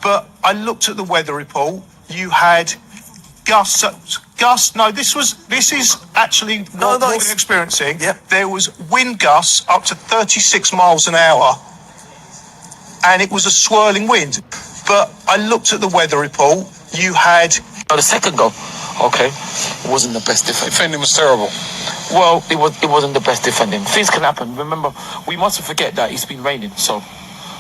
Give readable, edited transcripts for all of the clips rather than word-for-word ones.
But I looked at the weather report. You had gusts. No, this is actually what we're experiencing. Yep. There was wind gusts up to 36 miles an hour, and it was a swirling wind. But I looked at the weather report. You had the second goal. Okay, it wasn't the best defending. Defending was terrible. Well, it wasn't the best defending. Things can happen. Remember, we mustn't forget that it's been raining, so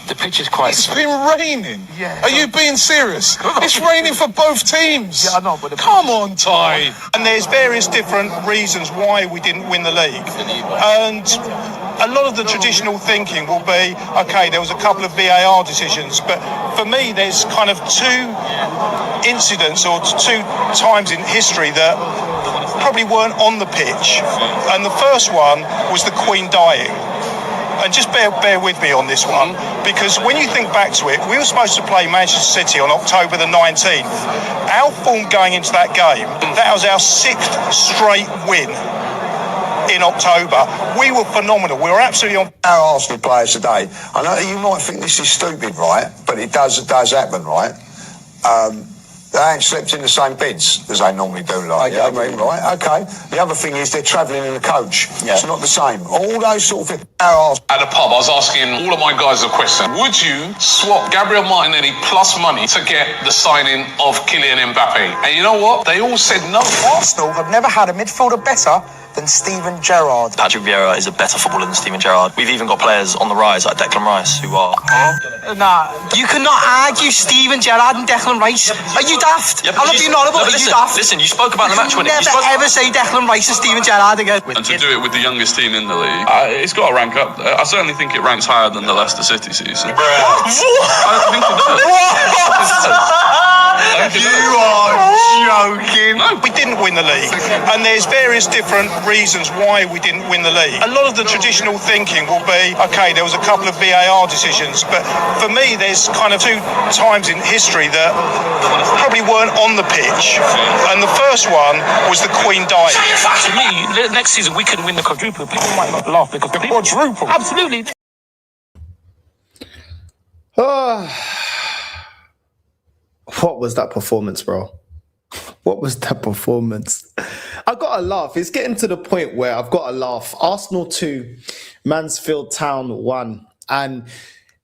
the pitch is quite. It's been raining. Yeah. Are you being serious? It's raining for both teams. Yeah, I know, but come on, Ty. And there's various different reasons why we didn't win the league. And a lot of the traditional thinking will be, okay, there was a couple of VAR decisions, but for me, there's kind of two incidents or two times in history that probably weren't on the pitch. And the first one was the Queen dying. And just bear with me on this one, because when you think back to it, we were supposed to play Manchester City on October the 19th. Our form going into that game, that was our 6th straight win in October. We were phenomenal. We were absolutely on. Our Arsenal players today, I know you might think this is stupid, right? But it does happen, right? They ain't slept in the same beds as they normally do, like, you know what I mean, right? Okay. The other thing is they're travelling in a coach. Yeah. It's not the same. All those sort of things. At the pub, I was asking all of my guys a question. Would you swap Gabriel Martinelli plus money to get the signing of Kylian Mbappe? And you know what? They all said no. Arsenal have never had a midfielder better than Steven Gerrard. Patrick Vieira is a better footballer than Steven Gerrard. We've even got players on the rise like Declan Rice who are... Nah, you cannot argue Steven Gerrard and Declan Rice. Are you daft? Yeah, I'm not being honourable, are you daft? Listen, you spoke about the match winning. Never ever say Declan Rice and Steven Gerrard again. And to do it with the youngest team in the league, it's got to rank up. I certainly think it ranks higher than the Leicester City season. What? I think it does. You are joking. No. We didn't win the league. And there's various different reasons why we didn't win the league. A lot of the traditional thinking will be, okay, there was a couple of VAR decisions, but for me, there's kind of two times in history that probably weren't on the pitch. And the first one was the Queen dying. To me, next season we could win the quadruple. People might not laugh because the quadruple. Absolutely. What was that performance, bro? What was that performance? I got to laugh. It's getting to the point where I've got to laugh. Arsenal 2, Mansfield Town 1. And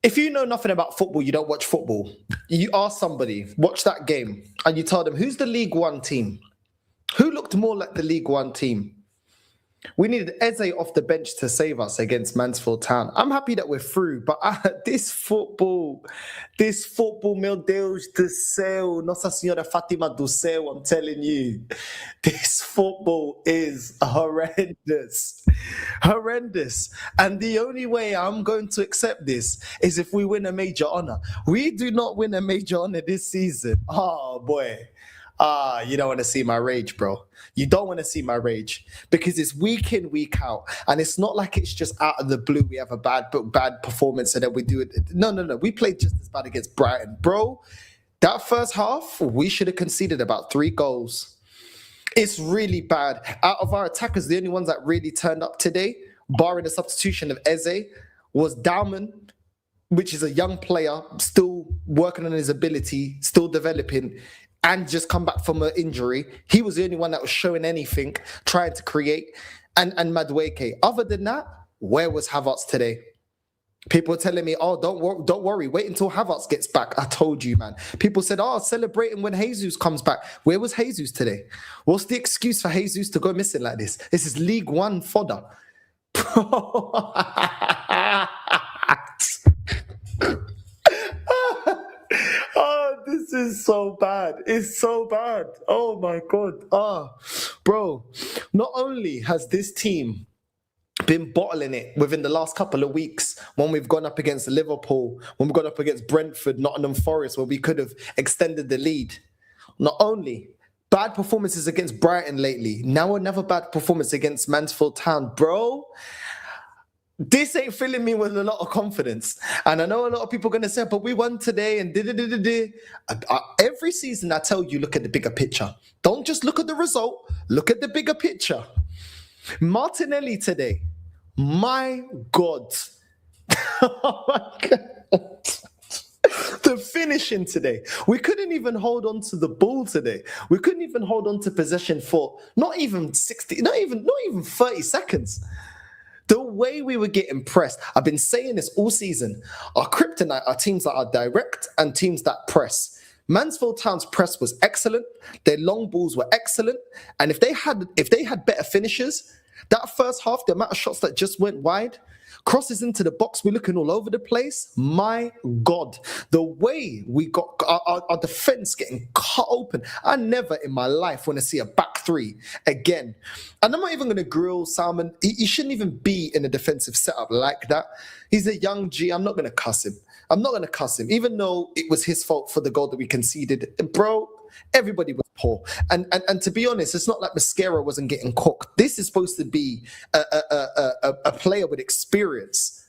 if you know nothing about football, you don't watch football. You ask somebody, watch that game, and you tell them, who's the League One team? Who looked more like the League One team? We needed Eze off the bench to save us against Mansfield Town. I'm happy that we're through, but this football, meu Deus do céu, Nossa Senhora Fátima do céu, I'm telling you, this football is horrendous. Horrendous. And the only way I'm going to accept this is if we win a major honour. We do not win a major honour this season. Oh, boy. You don't want to see my rage, bro. You don't want to see my rage because it's week in, week out. And it's not like it's just out of the blue. We have a bad performance and then we do it. No. We played just as bad against Brighton. Bro, that first half, we should have conceded about 3 goals. It's really bad. Out of our attackers, the only ones that really turned up today, barring the substitution of Eze, was Dauman, which is a young player, still working on his ability, still developing, and just come back from an injury. He was the only one that was showing anything, trying to create, and Madueke. Other than that, where was Havertz today? People are telling me, oh, don't worry, wait until Havertz gets back. I told you, man. People said, oh, celebrating when Jesus comes back. Where was Jesus today? What's the excuse for Jesus to go missing like this? This is League One fodder. Oh, this is so bad. It's so bad. Oh, my God. Bro, not only has this team been bottling it within the last couple of weeks when we've gone up against Liverpool, when we've gone up against Brentford, Nottingham Forest, where we could have extended the lead. Not only bad performances against Brighton lately, now another bad performance against Mansfield Town. Bro, this ain't filling me with a lot of confidence. And I know a lot of people are going to say, but we won today and every season I tell you, look at the bigger picture. Don't just look at the result. Look at the bigger picture. Martinelli today. My God. Oh my God. The finishing today. We couldn't even hold on to the ball today. We couldn't even hold on to possession for not even 60, not even 30 seconds. The way we were getting pressed, I've been saying this all season. Our kryptonite are teams that are direct and teams that press. Mansfield Town's press was excellent. Their long balls were excellent. And if they had better finishers, that first half, the amount of shots that just went wide, crosses into the box, we're looking all over the place. My God, the way we got our defense getting cut open. I never in my life want to see a back three again. And I'm not even going to grill Salmon. He shouldn't even be in a defensive setup like that. He's a young G. I'm not going to cuss him. Even though it was his fault for the goal that we conceded. Bro, everybody was poor. And to be honest, it's not like Mascara wasn't getting cooked. This is supposed to be a player with experience.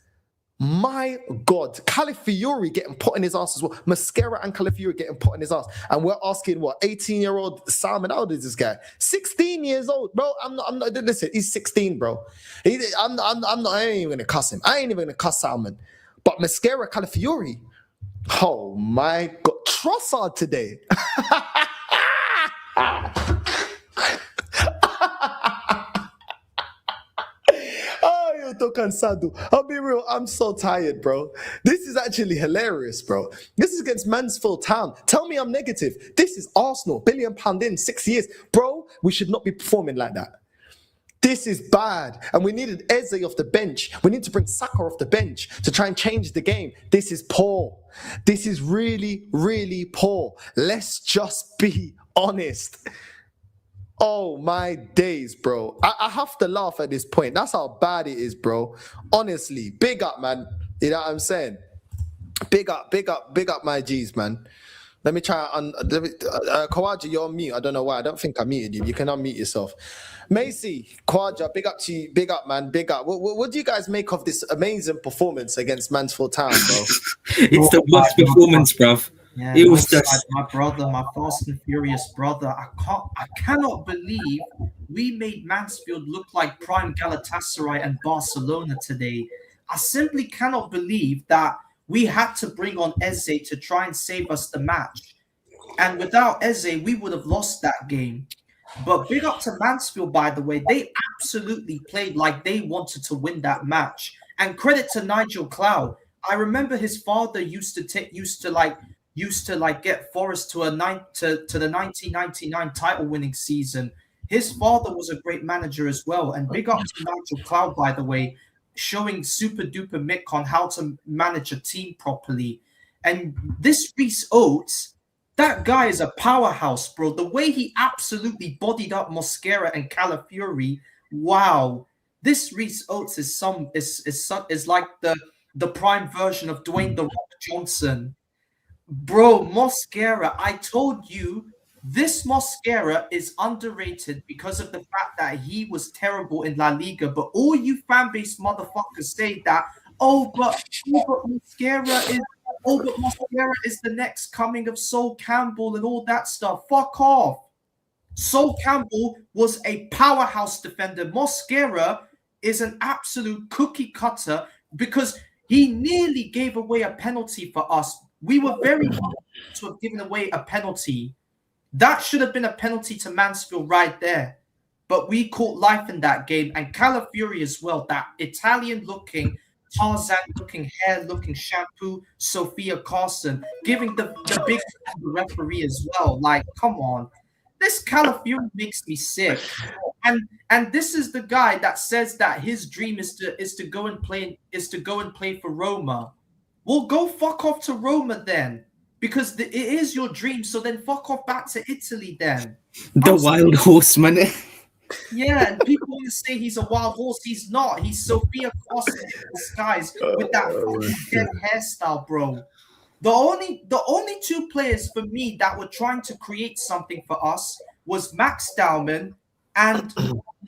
My God, Calafiori getting put in his ass as well. Mascara and Calafiori getting put in his ass. And we're asking, 18-year-old Salmon, how old is this guy? 16 years old, bro. I'm not, listen, he's 16, bro. I ain't even gonna cuss him. I ain't even gonna cuss Salmon. But Mascara, Calafiori, oh my God, Trossard today. I'll be real, I'm so tired, bro. This is actually hilarious, bro. This is against Mansfield Town. Tell me I'm negative. This is Arsenal, £1 billion in 6 years. Bro, we should not be performing like that. This is bad. And we needed Eze off the bench. We need to bring Saka off the bench to try and change the game. This is poor. This is really, really poor. Let's just be honest. Oh, my days, bro. I have to laugh at this point. That's how bad it is, bro. Honestly, big up, man. You know what I'm saying? Big up my G's, man. Let me try Kawaja, you're on mute. I don't know why. I don't think I muted you. You can unmute yourself. Macy, Kawaja, big up to you. Big up, man. Big up. What do you guys make of this amazing performance against Mansfield Town, bro? It's the worst performance, bruv. Yeah, it was just my brother, my fast and furious brother. I cannot believe we made Mansfield look like prime Galatasaray and Barcelona today. I simply cannot believe that we had to bring on Eze to try and save us the match. And without Eze, we would have lost that game. But big up to Mansfield, by the way. They absolutely played like they wanted to win that match. And credit to Nigel Clough. I remember his father used to get Forest to the 1999 title-winning season. His father was a great manager as well. And big up to Nigel Clough, by the way, showing super-duper Mick on how to manage a team properly. And this Reece Oates, that guy is a powerhouse, bro. The way he absolutely bodied up Mosquera and Calafiori, wow. This Reece Oates is like the prime version of Dwayne "The Rock" Johnson. Bro, Mosquera, I told you, this Mosquera is underrated because of the fact that he was terrible in La Liga. But all you fan-based motherfuckers say that, but Mosquera is the next coming of Sol Campbell and all that stuff. Fuck off. Sol Campbell was a powerhouse defender. Mosquera is an absolute cookie cutter because he nearly gave away a penalty for us. We were very close to have given away a penalty. That should have been a penalty to Mansfield right there. But we caught life in that game. And Calafiori as well, that Italian-looking, Tarzan-looking, hair-looking shampoo, Sophia Carson, giving the big referee as well. Like, come on. This Calafiori makes me sick. And this is the guy that says that his dream is to go and play for Roma. Well, go fuck off to Roma then. Because it is your dream, so then fuck off back to Italy then. The wild horse, man. Yeah, and people want to say he's a wild horse. He's not. He's Sophia Carson in disguise with that fucking dead hairstyle, bro. The only two players for me that were trying to create something for us was Max Dowman and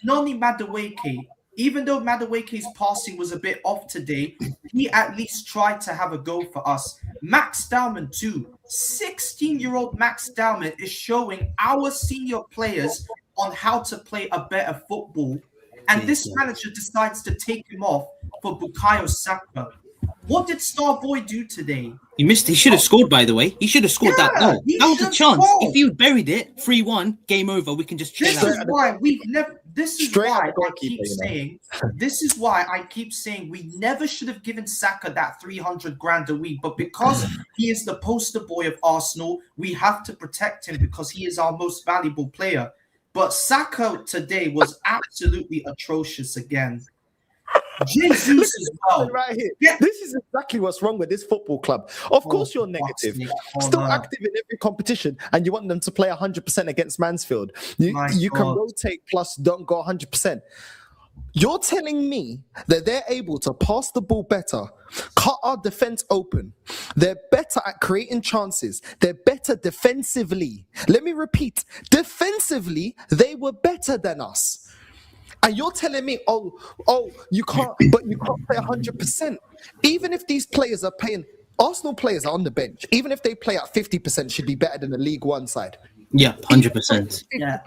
Noni Madueke. Even though Madueke's passing was a bit off today, he at least tried to have a go for us. Max Dowman too. 16-year-old Max Dowman is showing our senior players on how to play a better football. And this manager decides to take him off for Bukayo Saka. What did Starboy do today? He missed. He should have scored, by the way. He should have scored that goal. he That was a should've chance. scored. If he buried it, 3-1, game over. We can just chill This out. is why we've never. This is Straight why up I goalkeeper, keep you know. saying. This is why I keep saying we never should have given Saka that 300 grand a week. But because he is the poster boy of Arsenal, we have to protect him because he is our most valuable player. But Saka today was absolutely atrocious again. Jesus as well. Right here. Yeah. This is exactly what's wrong with this football club. Of course, you're negative. Still active in every competition, and you want them to play 100% against Mansfield. You can rotate plus don't go 100%. You're telling me that they're able to pass the ball better, cut our defense open. They're better at creating chances. They're better defensively. Let me repeat. Defensively, they were better than us. And you're telling me, you can't play 100%. Even if these players are playing, Arsenal players are on the bench. Even if they play at 50%, should be better than the League One side. Yeah, 100%. Yeah,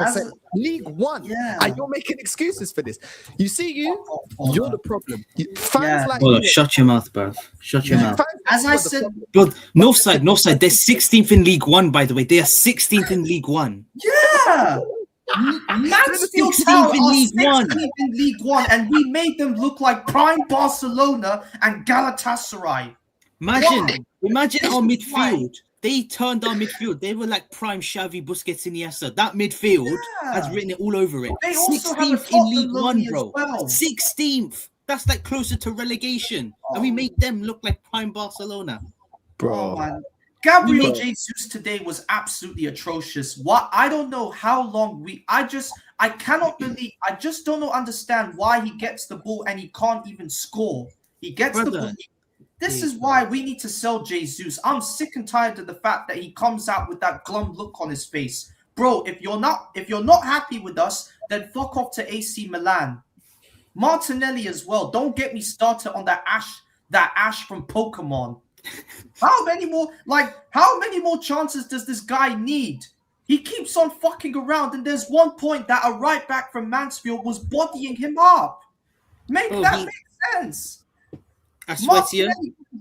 League One. Yeah. And you're making excuses for this. You see, you're the problem. Fans like Oh, you, shut your mouth, bruv. Shut your mouth. As I said, But Northside, they're 16th in League One, by the way. They are 16th in League One. yeah. Mansfield 16th Town in are League 16th One. in League One, and we made them look like prime Barcelona and Galatasaray. Imagine our This is midfield. They turned our midfield. They were like prime Xavi, Busquets, Iniesta. That midfield has written it all over it. They also have a 16th in League Tottenham One, as bro. well. 16th. That's like closer to relegation. And we made them look like prime Barcelona. Oh, man. Gabriel Jesus today was absolutely atrocious. What I don't know how long I cannot believe. I just don't understand why he gets the ball and he can't even score. He gets the ball. This is why we need to sell Jesus. I'm sick and tired of the fact that he comes out with that glum look on his face. Bro, if you're not happy with us, then fuck off to AC Milan. Martinelli as well. Don't get me started on that Ash from Pokemon. How many more chances does this guy need? He keeps on fucking around, and there's one point that a right back from Mansfield was bodying him up. Make sense. I swear to you,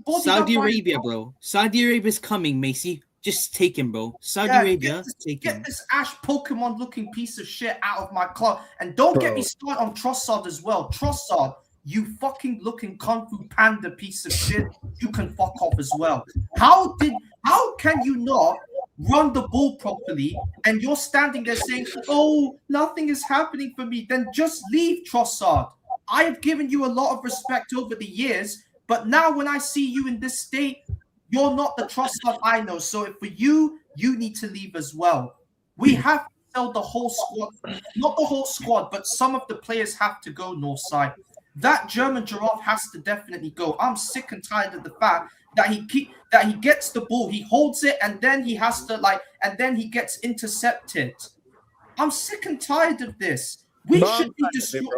bodied Saudi up Arabia, right bro. Saudi Arabia's coming, Macy. Just take him, bro. Saudi Arabia, take him. Get this Ash Pokemon looking piece of shit out of my club. And don't get me started on Trossard as well. Trossard, you fucking looking Kung Fu Panda piece of shit. You can fuck off as well. How can you not run the ball properly and you're standing there saying, oh, nothing is happening for me? Then just leave, Trossard. I have given you a lot of respect over the years, but now when I see you in this state, you're not the Trossard I know. So if for you need to leave as well. We have to sell the whole squad. Not the whole squad, but some of the players have to go, Northside. That German giraffe has to definitely go. I'm sick and tired of the fact that he gets the ball, he holds it, and then he has to and then he gets intercepted. I'm sick and tired of this. We should be destroying.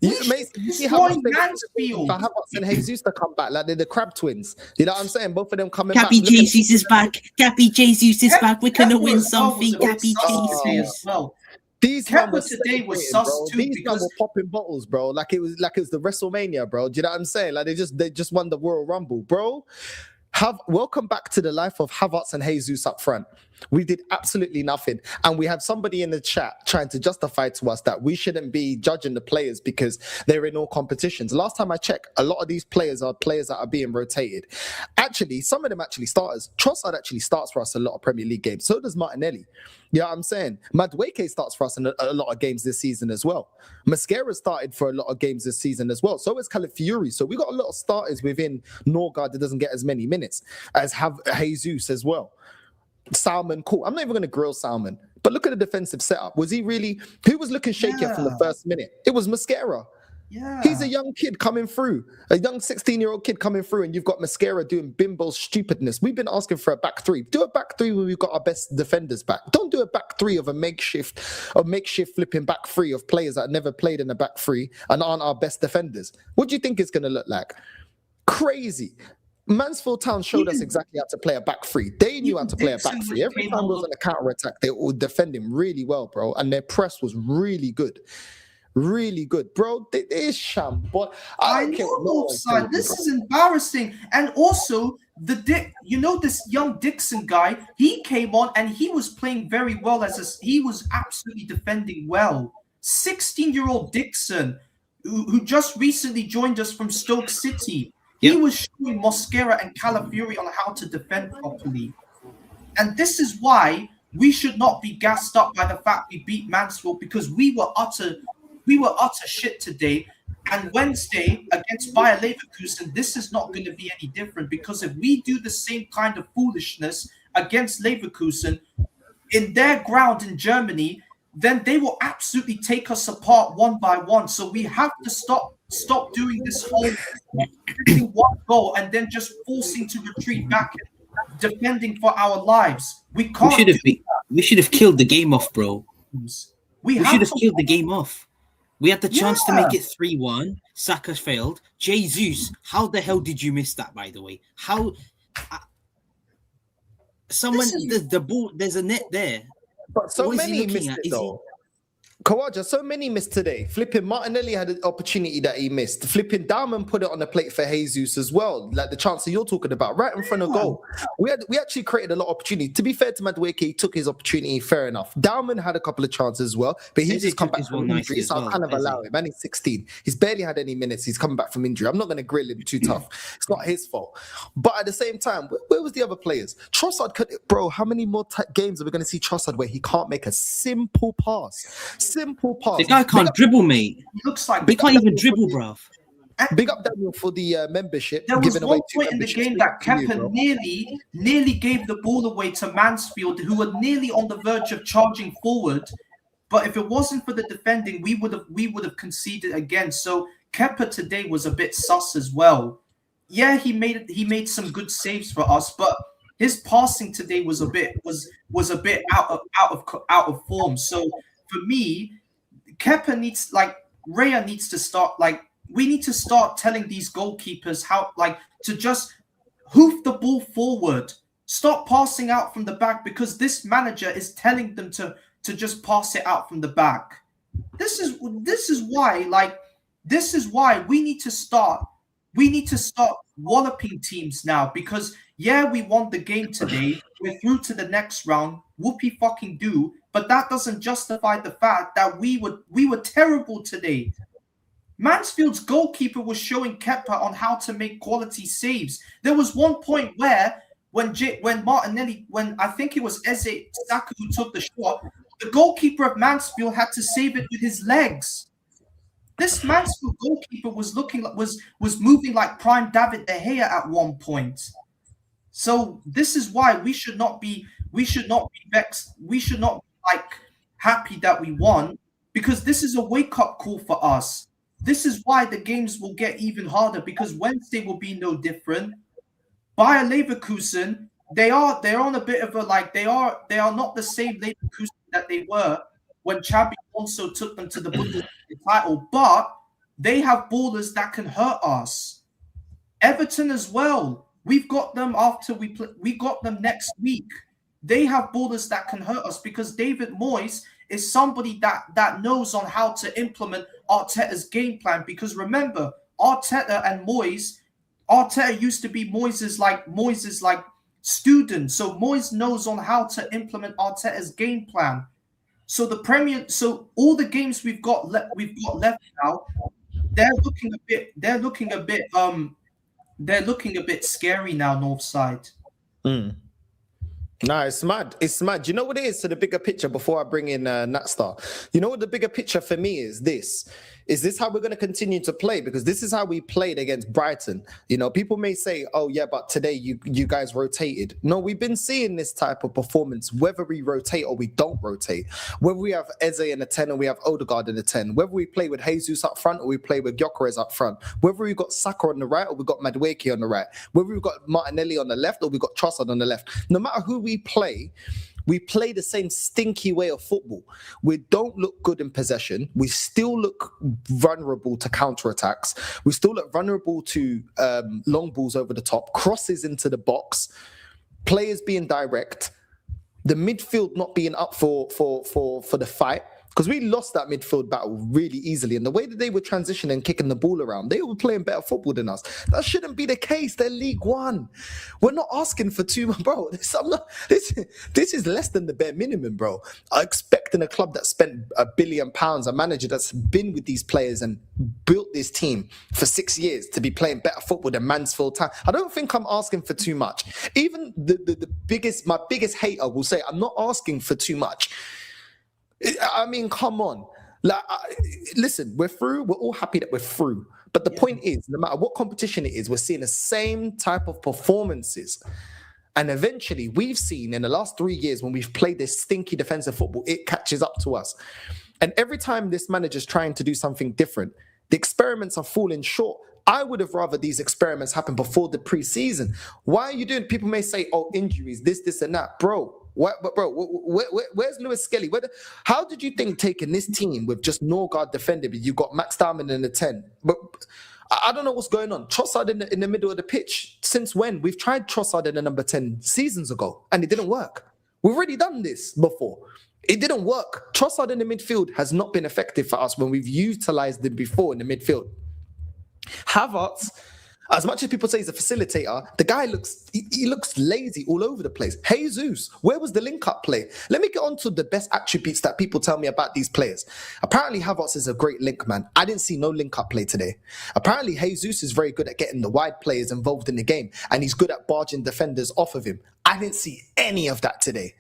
Destroying Mansfield. For Havertz and Jesus to come back, like they're the Crab twins. You know what I'm saying? Both of them coming back. Gabi Jesus is back. Gabi Jesus is back. We're gonna win something. Gabi Jesus. Well, these Kepa today was sus too. These men were popping bottles, bro. Like it was the WrestleMania, bro. Do you know what I'm saying? Like they just won the Royal Rumble, bro. Welcome back to the life of Havertz and Jesus up front. We did absolutely nothing. And we have somebody in the chat trying to justify to us that we shouldn't be judging the players because they're in all competitions. Last time I checked, a lot of these players are players that are being rotated. Actually, some of them actually starters. Trossard actually starts for us a lot of Premier League games. So does Martinelli. You know what I'm saying? Madueke starts for us in a lot of games this season as well. Mascara started for a lot of games this season as well. So is Calafiori. So we got a lot of starters within Northside that doesn't get as many minutes as have Jesus as well. Salmon, cool. I'm not even going to grill Salmon, but look at the defensive setup. Who was looking shaky from the first minute? It was Mascara. Yeah. He's a young kid coming through, a young 16-year-old kid coming through, and you've got Mascara doing bimbo stupidness. We've been asking for a back three. Do a back three when we've got our best defenders back. Don't do a back three of a makeshift flipping back three of players that have never played in a back three and aren't our best defenders. What do you think it's going to look like? Crazy. Mansfield Town showed us exactly how to play a back three. They knew how to play a back three. Every time it was on a counter attack, they were defending really well, bro. And their press was really good. Really good, bro. It is sham, but I don't care what no one's Northside. saying, This bro. is embarrassing. And also, this young Dixon guy, he came on and he was playing very well he was absolutely defending well. 16-year-old Dixon, who just recently joined us from Stoke City. He was showing Mosquera and Calafiori on how to defend properly. And this is why we should not be gassed up by the fact we beat Mansfield, because we were utter shit today. And Wednesday against Bayer Leverkusen, this is not going to be any different, because if we do the same kind of foolishness against Leverkusen in their ground in Germany, then they will absolutely take us apart one by one. So we have to stop doing this whole one goal and then just forcing to retreat back and defending for our lives. We can't. We should have killed the game off, bro. We should have killed the game off. We had the chance to make it 3-1. Saka failed. Jesus, how the hell did you miss that, by the way? How? The ball, there's a net there. But so many missed it, though. Kawaja, so many missed today. Flipping Martinelli had an opportunity that he missed. Flipping Diamond put it on the plate for Jesus as well. Like the chance that you're talking about, right in front of goal. We actually created a lot of opportunity. To be fair to Madueke, he took his opportunity, fair enough. Diamond had a couple of chances as well, but he's just come back from injury, so I'll kind of allow him. Man, he's 16. He's barely had any minutes. He's coming back from injury. I'm not going to grill him too tough. It's not his fault. But at the same time, where was the other players? Trossard bro, how many more games are we going to see Trossard where he can't make a simple pass? Simple pass. The guy can't dribble, mate. He looks like he can't even dribble, bruv. Big up Daniel for the membership. There was one point in the game that Kepa nearly gave the ball away to Mansfield, who were nearly on the verge of charging forward. But if it wasn't for the defending, we would have conceded again. So Kepa today was a bit sus as well. Yeah, he made some good saves for us, but his passing today was a bit out of form. So for me, Kepa needs, Raya needs to start, we need to start telling these goalkeepers how, to just hoof the ball forward. Stop passing out from the back, because this manager is telling them to just pass it out from the back. This is why we need to start walloping teams now, because we won the game today. We're through to the next round. Whoopie fucking do. But that doesn't justify the fact that we were terrible today. Mansfield's goalkeeper was showing Kepa on how to make quality saves. There was one point where when Martinelli, when I think it was Eze Saka who took the shot, the goalkeeper of Mansfield had to save it with his legs. This Mansfield goalkeeper was moving like prime David De Gea at one point. So this is why we should not be vexed. We should not be happy that we won, because this is a wake-up call for us. This is why the games will get even harder, because Wednesday will be no different. Bayer Leverkusen, they're on a bit of a they are not the same Leverkusen that they were when Xabi also took them to the Bundesliga title, but they have ballers that can hurt us. Everton as well. We've got them after we got them next week. They have ballers that can hurt us, because David Moyes is somebody that knows on how to implement Arteta's game plan. Because remember, Arteta and Moyes, Arteta used to be Moyes' student. So Moyes knows on how to implement Arteta's game plan. So all the games we've got left now, they're looking a bit scary now, Northside. No, it's mad. It's mad. You know what it is to the bigger picture before I bring in Natstar? You know what the bigger picture for me is this? Is this how we're going to continue to play? Because this is how we played against Brighton. You know, people may say, oh, yeah, but today you guys rotated. No, we've been seeing this type of performance, whether we rotate or we don't rotate. Whether we have Eze in a 10 or we have Ødegaard in a 10. Whether we play with Jesus up front or we play with Gyökeres up front. Whether we've got Saka on the right or we've got Madueke on the right. Whether we've got Martinelli on the left or we've got Trossard on the left. No matter who we play the same stinky way of football. We don't look good in possession. We still look vulnerable to counterattacks. We still look vulnerable to long balls over the top, crosses into the box, players being direct, the midfield not being up for the fight. Because we lost that midfield battle really easily. And the way that they were transitioning and kicking the ball around, they were playing better football than us. That shouldn't be the case. They're League One. We're not asking for too much, bro. This is less than the bare minimum, bro. I expect in a club that spent £1 billion, a manager that's been with these players and built this team for 6 years to be playing better football than Mansfield Town. I don't think I'm asking for too much. Even my biggest hater will say, I'm not asking for too much. I mean, come on. Listen, we're through. We're all happy that we're through. But the point is, no matter what competition it is, we're seeing the same type of performances. And eventually, we've seen in the last 3 years when we've played this stinky defensive football, it catches up to us. And every time this manager's trying to do something different, the experiments are falling short. I would have rather these experiments happen before the pre-season. Why are you doing? People may say, "Oh, injuries, this, and that." Where's Lewis Skelly? How did you think taking this team with just Northside defending, you got Max Diamond in the 10? But I don't know what's going on. Trossard in the middle of the pitch. Since when? We've tried Trossard in the number 10 seasons ago, and it didn't work. We've already done this before. It didn't work. Trossard in the midfield has not been effective for us when we've utilized him before in the midfield. Havertz, as much as people say he's a facilitator, the guy looks lazy all over the place. Jesus, where was the link-up play? Let me get on to the best attributes that people tell me about these players. Apparently, Havertz is a great link man. I didn't see no link-up play today. Apparently, Jesus is very good at getting the wide players involved in the game, and he's good at barging defenders off of him. I didn't see any of that today.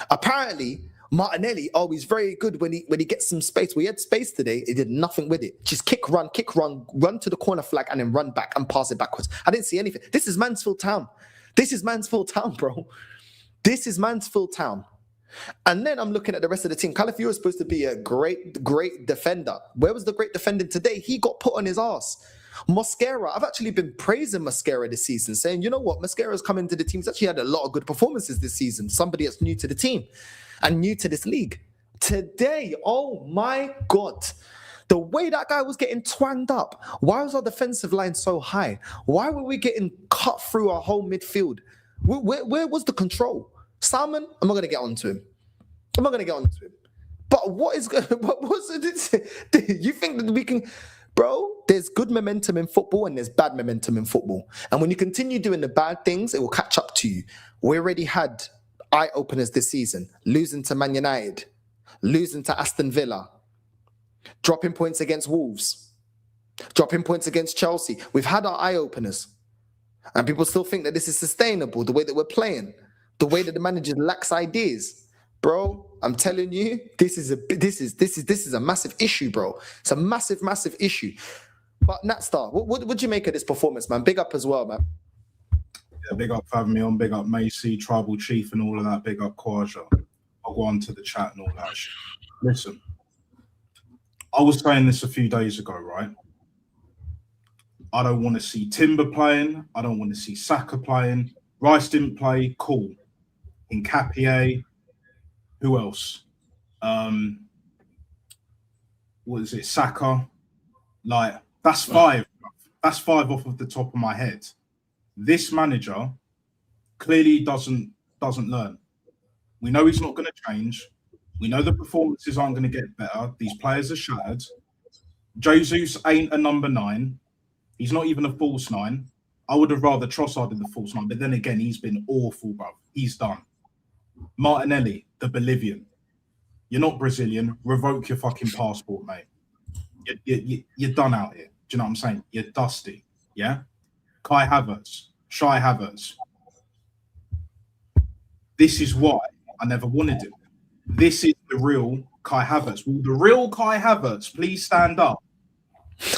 Apparently, Martinelli, he's very good when he gets some space. We had space today. He did nothing with it. Just kick, run to the corner flag, and then run back and pass it backwards. I didn't see anything. This is Mansfield Town. This is Mansfield Town, bro. This is Mansfield Town. And then I'm looking at the rest of the team. Calafiori is supposed to be a great defender. Where was the great defending today? He got put on his ass. Mosquera, I've actually been praising Mosquera this season, saying, you know what, Mosquera's come into the team. He's actually had a lot of good performances this season. Somebody that's new to the team and new to this league. Today, oh my God, the way that guy was getting twanged up. Why was our defensive line so high? Why were we getting cut through our whole midfield? Where was the control? Salmon, I'm not going to get onto him. But what was it? You think that we can... Bro, there's good momentum in football and there's bad momentum in football. And when you continue doing the bad things, it will catch up to you. We already had eye-openers this season. Losing to Man United. Losing to Aston Villa. Dropping points against Wolves. Dropping points against Chelsea. We've had our eye-openers. And people still think that this is sustainable, the way that we're playing. The way that the manager lacks ideas. Bro, I'm telling you, this is a massive issue, bro. It's a massive, massive issue. But Natstar, what do you make of this performance, man? Big up as well, man. Yeah, big up for having me on. Big up Macy, Tribal Chief, and all of that. Big up Kwaja. I'll go on to the chat and all that shit. Listen, I was saying this a few days ago, right? I don't want to see Timber playing. I don't want to see Saka playing. Rice didn't play. Cool. Nkapie. Who else? What is it? Saka. Like, that's 5. That's 5 off of the top of my head. This manager clearly doesn't learn. We know he's not going to change. We know the performances aren't going to get better. These players are shattered. Jesus ain't a number 9. He's not even a false 9. I would have rather Trossard in the false 9, but then again, he's been awful, bro. He's done. Martinelli, the Bolivian. You're not Brazilian. Revoke your fucking passport, mate. You're done out here. Do you know what I'm saying? You're dusty. Yeah? Kai Havertz. Shai Havertz. This is why I never wanted him. This is the real Kai Havertz. Will the real Kai Havertz please stand up?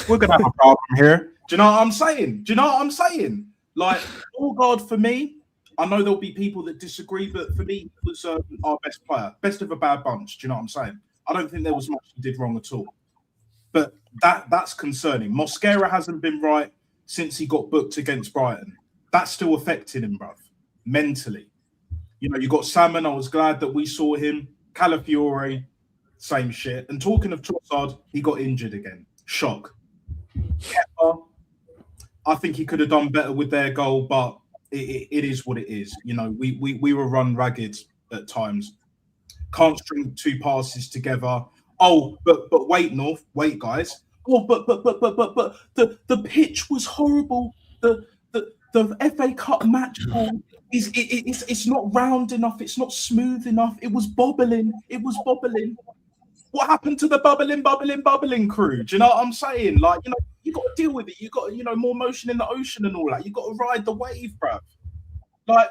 We're going to have a problem here. Do you know what I'm saying? Like, oh God, for me, I know there'll be people that disagree, but for me, he was our best player. Best of a bad bunch. Do you know what I'm saying? I don't think there was much he did wrong at all. But that's concerning. Mosquera hasn't been right since he got booked against Brighton. That's still affecting him, bruv, mentally. You know, you got Salmon. I was glad that we saw him. Calafiori, same shit. And talking of Trossard, he got injured again. Shock. Kepa, I think he could have done better with their goal, but it is what it is. You know, we were run ragged at times. Can't string 2 passes together. Oh, but wait, North, wait, guys. Oh, but the pitch was horrible. The FA Cup match ball it's not round enough. It's not smooth enough. It was bobbling. What happened to the bubbling crew? Do you know what I'm saying? Like, you know, you got to deal with it. You got, you know, more motion in the ocean and all that. You got to ride the wave, bruv. Like,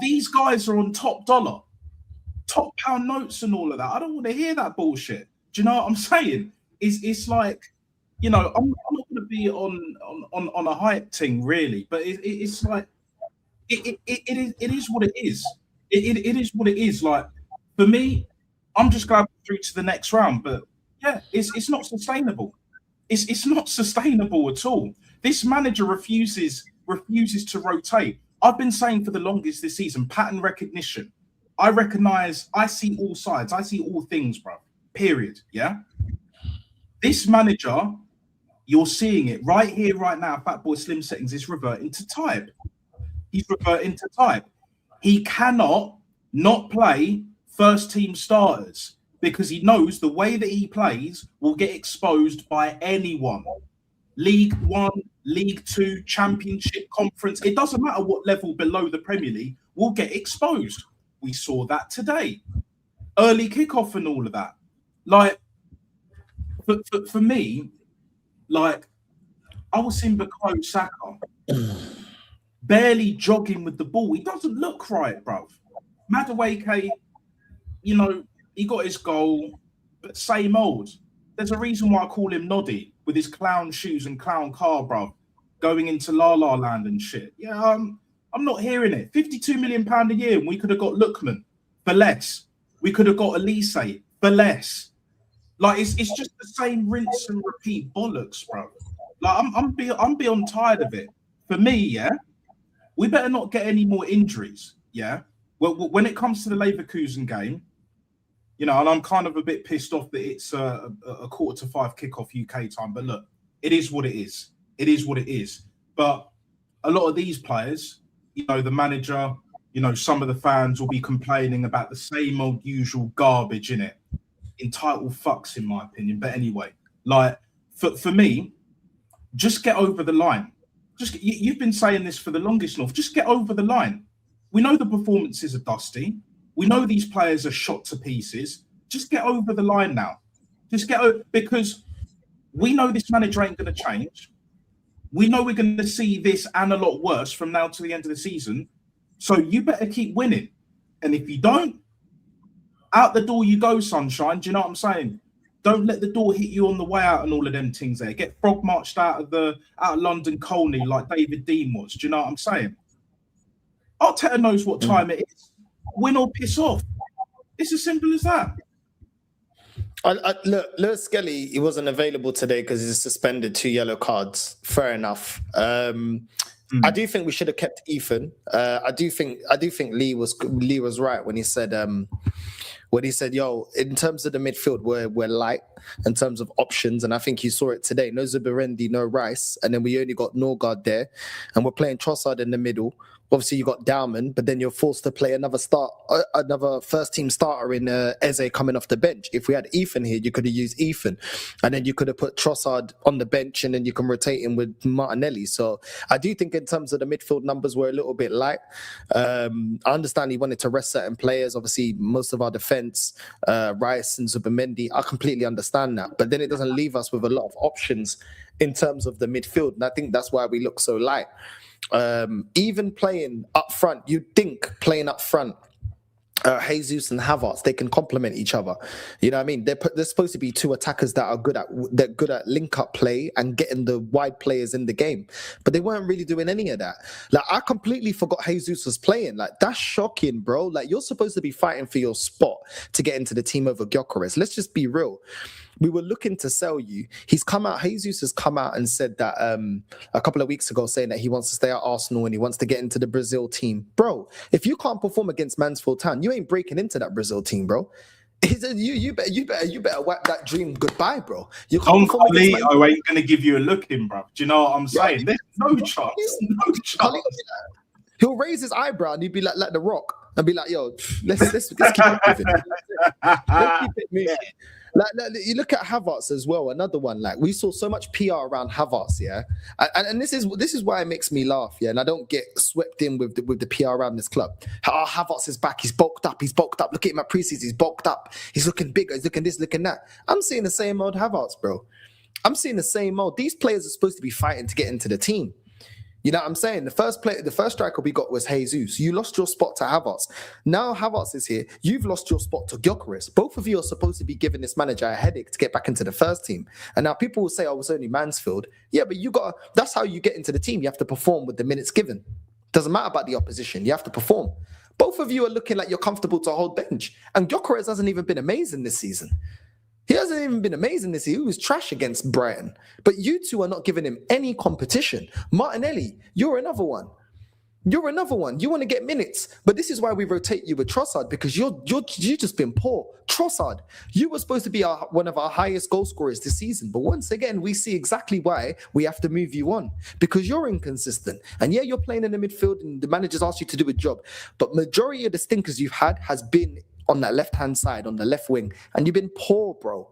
these guys are on top dollar, top pound notes and all of that. I don't want to hear that bullshit. Do you know what I'm saying? It's like, you know, I'm not going to be on a hype thing really, but it's like it is what it is. It is what it is. Like, for me, I'm just going through to the next round, but yeah, it's not sustainable. It's not sustainable at all. This manager refuses to rotate. I've been saying for the longest this season, pattern recognition. I recognize, I see all sides, I see all things, bro. Period. Yeah. This manager, you're seeing it right here, right now. Fatboy Slim settings is reverting to type. He's reverting to type. He cannot not play first team starters because he knows the way that he plays will get exposed by anyone. League One, League Two, Championship, Conference. It doesn't matter what level below the Premier League will get exposed. We saw that today. Early kickoff and all of that. Like, for me, like, I was seeing Bukayo Saka barely jogging with the ball. He doesn't look right, bro. Madueke, you know, he got his goal, but same old. There's a reason why I call him Noddy with his clown shoes and clown car, bro, going into La La Land and shit. Yeah, I'm not hearing it. £52 million a year, and we could have got Lookman for less. We could have got Elise for less. Like, it's just the same rinse and repeat bollocks, bro. Like, I'm beyond tired of it. For me, yeah, we better not get any more injuries. Yeah. Well, when it comes to the Leverkusen game, you know, and I'm kind of a bit pissed off that it's a 4:45 kickoff UK time. But look, it is what it is. It is what it is. But a lot of these players, you know, the manager, you know, some of the fans will be complaining about the same old usual garbage in it. Entitled fucks, in my opinion. But anyway, like, for me, just get over the line. You've been saying this for the longest, North. Just get over the line. We know the performances are dusty. We know these players are shot to pieces. Just get over the line now. Just get over, because we know this manager ain't going to change. We know we're going to see this and a lot worse from now to the end of the season. So you better keep winning. And if you don't, out the door you go, sunshine. Do you know what I'm saying? Don't let the door hit you on the way out and all of them things there. Get frog marched out of London Colney like David Dean was. Do you know what I'm saying? Arteta knows what time it is. Win or piss off. It's as simple as that. Look, Lewis Skelly, he wasn't available today because he's suspended 2 yellow cards. Fair enough. I do think we should have kept Ethan. I do think Lee was right when he said yo, in terms of the midfield, we're light in terms of options, and I think you saw it today. No Zubimendi, no Rice, and then we only got Ødegaard there, and we're playing Trossard in the middle. Obviously, you got Dowman, but then you're forced to play another first-team starter in Eze coming off the bench. If we had Ethan here, you could have used Ethan, and then you could have put Trossard on the bench, and then you can rotate him with Martinelli. So I do think in terms of the midfield numbers, we're a little bit light. I understand he wanted to rest certain players. Obviously, most of our defence, Rice and Zubimendi, I completely understand that. But then it doesn't leave us with a lot of options in terms of the midfield, and I think that's why we look so light. Even playing up front, you'd think playing up front, Jesus and Havertz, they can complement each other. You know what I mean? They're supposed to be two attackers that are good at link-up play and getting the wide players in the game. But they weren't really doing any of that. Like, I completely forgot Jesus was playing. Like, that's shocking, bro. Like, you're supposed to be fighting for your spot to get into the team over Gyökeres. Let's just be real. We were looking to sell you. Jesus has come out and said that a couple of weeks ago, saying that he wants to stay at Arsenal and he wants to get into the Brazil team. Bro, if you can't perform against Mansfield Town, you ain't breaking into that Brazil team, bro. You better wipe that dream goodbye, bro. You can't perform against I ain't gonna give you a look in, bro. Do you know what I'm saying? There's no chance. No chance. He'll raise his eyebrow and he'd be like The Rock, and be like, "Yo, let's keep it moving. Let's keep it moving." Like, you look at Havertz as well. Another one. Like we saw so much PR around Havertz, yeah. And this is why it makes me laugh, yeah. And I don't get swept in with the PR around this club. Havertz is back. He's bulked up. Look at him at preseason. He's bulked up. He's looking bigger. He's looking this, looking that. I'm seeing the same old Havertz, bro. I'm seeing the same old. These players are supposed to be fighting to get into the team. You know what I'm saying? The first striker we got was Jesus. You lost your spot to Havertz. Now Havertz is here. You've lost your spot to Gyökeres. Both of you are supposed to be giving this manager a headache to get back into the first team. And now people will say, "Oh, it's only Mansfield." Yeah, but that's how you get into the team. You have to perform with the minutes given. Doesn't matter about the opposition. You have to perform. Both of you are looking like you're comfortable to hold bench. And Gyökeres hasn't even been amazing this season. He hasn't even been amazing this year. He was trash against Brighton. But you two are not giving him any competition. Martinelli, you're another one. You want to get minutes. But this is why we rotate you with Trossard, because you've just been poor. Trossard, you were supposed to be one of our highest goal scorers this season. But once again, we see exactly why we have to move you on, because you're inconsistent. And yeah, you're playing in the midfield and the manager's asked you to do a job. But majority of the stinkers you've had has been on that left-hand side, on the left wing. And you've been poor, bro.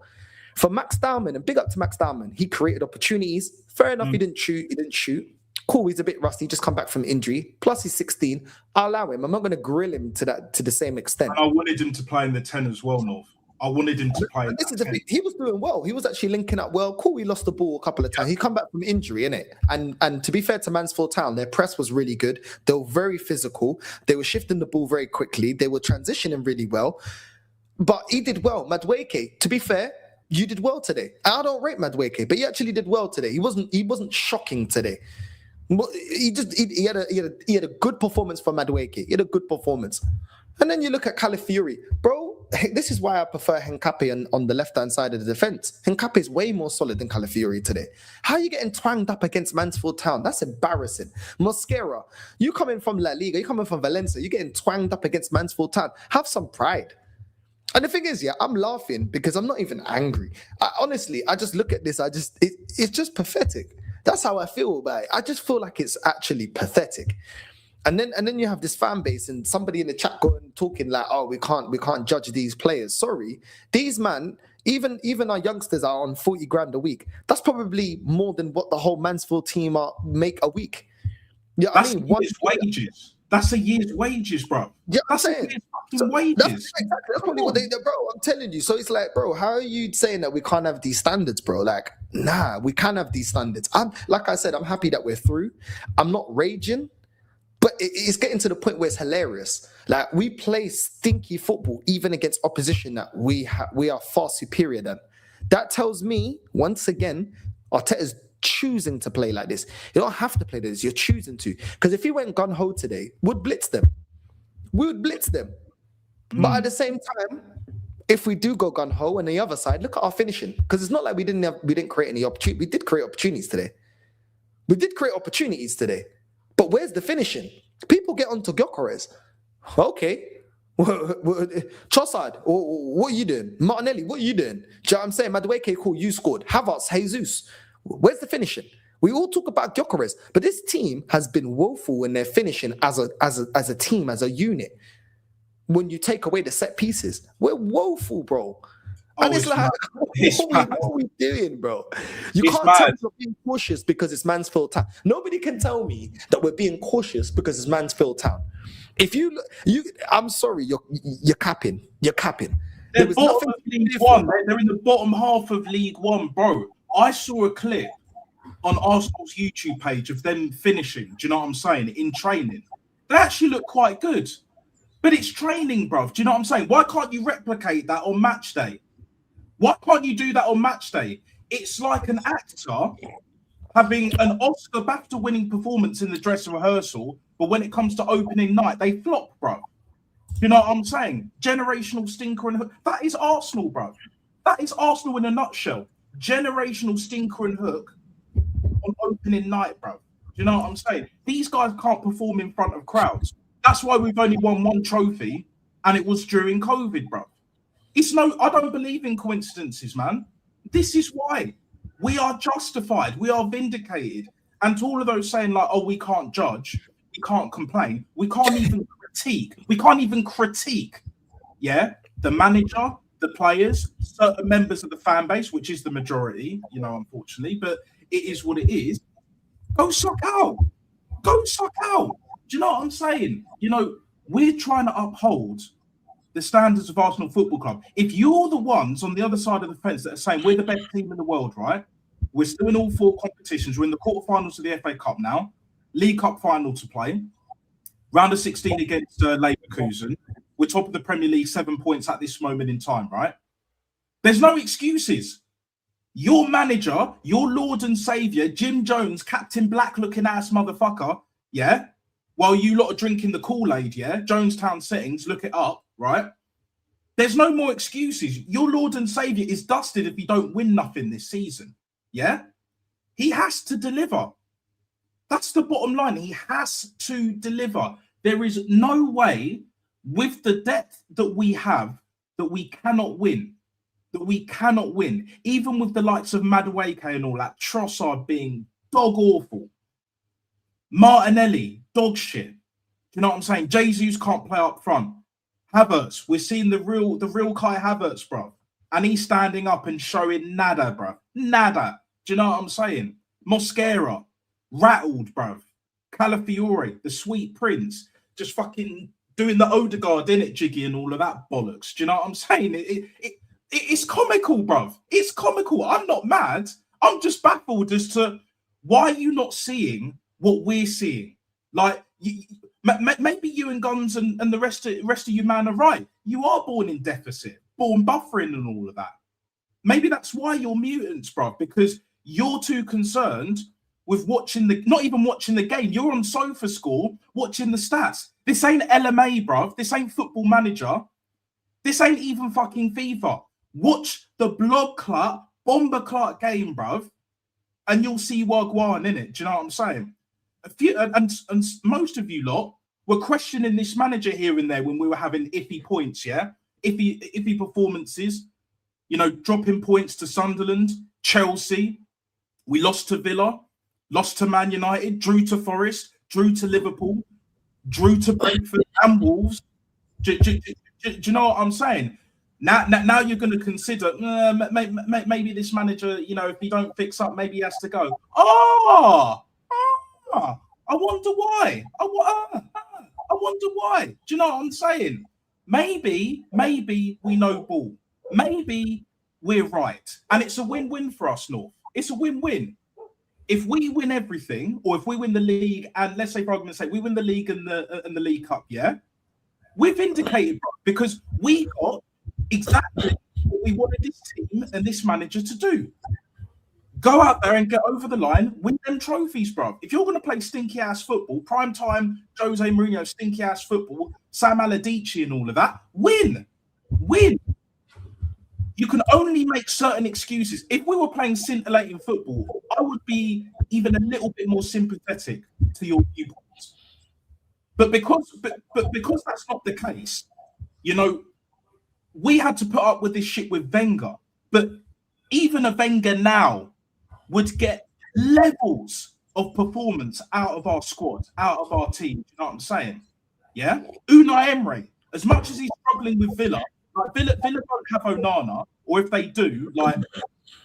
For Max Dowman, and big up to Max Dowman, he created opportunities. Fair enough, he didn't shoot. Cool, he's a bit rusty, just come back from injury. Plus he's 16. I'll allow him. I'm not going to grill him to the same extent. And I wanted him to play in the 10 as well, North. I wanted him to play. He was doing well. He was actually linking up well. Cool, he lost the ball a couple of times. He come back from injury, innit? And to be fair to Mansfield Town, their press was really good. They were very physical. They were shifting the ball very quickly. They were transitioning really well. But he did well. Madueke, to be fair, you did well today. I don't rate Madueke, but he actually did well today. He wasn't shocking today. He had a good performance for Madueke. He had a good performance. And then you look at Calafiori. Bro, this is why I prefer Henkapi on the left-hand side of the defence. Henkapi is way more solid than Calafiori today. How are you getting twanged up against Mansfield Town? That's embarrassing. Mosquera, you coming from La Liga, you coming from Valencia, you're getting twanged up against Mansfield Town. Have some pride. And the thing is, yeah, I'm laughing because I'm not even angry. Honestly, I just look at this, it's just pathetic. That's how I feel about it. I just feel like it's actually pathetic. And then you have this fan base and somebody in the chat going talking like, "Oh, we can't judge these players." Sorry, these man, even our youngsters are on 40 grand a week. That's probably more than what the whole Mansfield team make a week. Yeah, that's a year's wages. That's a year's wages, bro. Yeah, that's a year's fucking wages. That's probably what they do, bro. I'm telling you. So it's like, bro, how are you saying that we can't have these standards, bro? Like, nah, we can have these standards. Like I said, I'm happy that we're through. I'm not raging. But it's getting to the point where it's hilarious. Like, we play stinky football even against opposition that we are far superior than. That tells me, once again, Arteta's choosing to play like this. You don't have to play like this. You're choosing to. Because if he went gun-ho today, we'd blitz them. We would blitz them. But at the same time, if we do go gun-ho on the other side, look at our finishing. Because it's not like we didn't create any opportunity. We did create opportunities today. But where's the finishing? People get onto Gyökeres. Okay. Trossard, what are you doing? Martinelli, what are you doing? Do you know what I'm saying? Madueke, cool, you scored. Havertz, Jesus. Where's the finishing? We all talk about Gyökeres, but this team has been woeful in their finishing as a team, as a unit. When you take away the set pieces, we're woeful, bro. And it's like, what are we doing, bro? You can't tell me we're being cautious because it's Mansfield Town. Nobody can tell me that we're being cautious because it's Mansfield Town. If I'm sorry, you're capping. You're capping. They're bottom of League One. They're in the bottom half of League One, bro. I saw a clip on Arsenal's YouTube page of them finishing. Do you know what I'm saying? In training, they actually look quite good. But it's training, bro. Do you know what I'm saying? Why can't you replicate that on match day? Why can't you do that on match day? It's like an actor having an Oscar BAFTA winning performance in the dress rehearsal, but when it comes to opening night, they flop, bro. You know what I'm saying? Generational stinker and hook. That is Arsenal, bro. That is Arsenal in a nutshell. Generational stinker and hook on opening night, bro. Do you know what I'm saying? These guys can't perform in front of crowds. That's why we've only won one trophy, and it was during COVID, bro. I don't believe in coincidences, man. This is why we are justified. We are vindicated. And to all of those saying like, "Oh, we can't judge, we can't complain, we can't even critique. We can't even critique." Yeah, the manager, the players, certain members of the fan base, which is the majority, you know, unfortunately, but it is what it is. Go suck out. Go suck out. Do you know what I'm saying? You know, we're trying to uphold the standards of Arsenal Football Club. If you're the ones on the other side of the fence that are saying we're the best team in the world, right? We're still in all 4 competitions. We're in the quarterfinals of the FA Cup now. League Cup final to play. Round of 16 against Leverkusen. We're top of the Premier League, 7 points at this moment in time, right? There's no excuses. Your manager, your Lord and Saviour, Jim Jones, Captain Black looking ass motherfucker, yeah? While you lot are drinking the Kool-Aid, yeah? Jonestown settings, look it up, right? There's no more excuses. Your Lord and Saviour is dusted if you don't win nothing this season, yeah? He has to deliver. That's the bottom line. He has to deliver. There is no way with the depth that we have that we cannot win. That we cannot win. Even with the likes of Madueke and all that, Trossard being dog awful. Martinelli, dog shit. You know what I'm saying? Jesus can't play up front. Havertz, we're seeing the real Kai Havertz, bro. And he's standing up and showing nada, bro. Nada. Do you know what I'm saying? Mosquera, rattled, bro. Calafiore, the sweet prince, just fucking doing the Ødegaard in it, Jiggy, and all of that bollocks. Do you know what I'm saying? It's comical, bruv. It's comical. I'm not mad. I'm just baffled as to why are you not seeing what we're seeing. Like, maybe you and Guns and the rest of you man are right. You are born in deficit, born buffering and all of that. Maybe that's why you're mutants, bruv, because you're too concerned with not even watching the game. You're on Sofa Score watching the stats. This ain't LMA, bruv. This ain't Football Manager. This ain't even fucking FIFA. Watch the Blob Clot, Bomber Clot game, bruv, and you'll see Wagwan in it. Do you know what I'm saying? And most of you lot were questioning this manager here and there when we were having iffy points, yeah? Iffy performances, you know, dropping points to Sunderland, Chelsea. We lost to Villa, lost to Man United, drew to Forest, drew to Liverpool, drew to Brentford and Wolves. Do you know what I'm saying? Now you're going to consider maybe this manager, you know, if he don't fix up, maybe he has to go. I wonder why. I wonder why. Do you know what I'm saying? Maybe we know ball. Maybe we're right, and it's a win-win for us, North. It's a win-win. If we win everything, or if we win the league, and let's say for argument's sake, we win the league and the League Cup, yeah, we've indicated because we got exactly what we wanted this team and this manager to do. Go out there and get over the line, win them trophies, bro. If you're going to play stinky ass football, prime time Jose Mourinho stinky ass football, Sam Allardyce and all of that, win. You can only make certain excuses. If we were playing scintillating football, I would be even a little bit more sympathetic to your viewpoints. But because that's not the case, you know, we had to put up with this shit with Wenger. But even a Wenger now would get levels of performance out of our squad, out of our team. You know what I'm saying? Yeah? Unai Emery, as much as he's struggling with Villa, like Villa don't have Onana, or if they do, like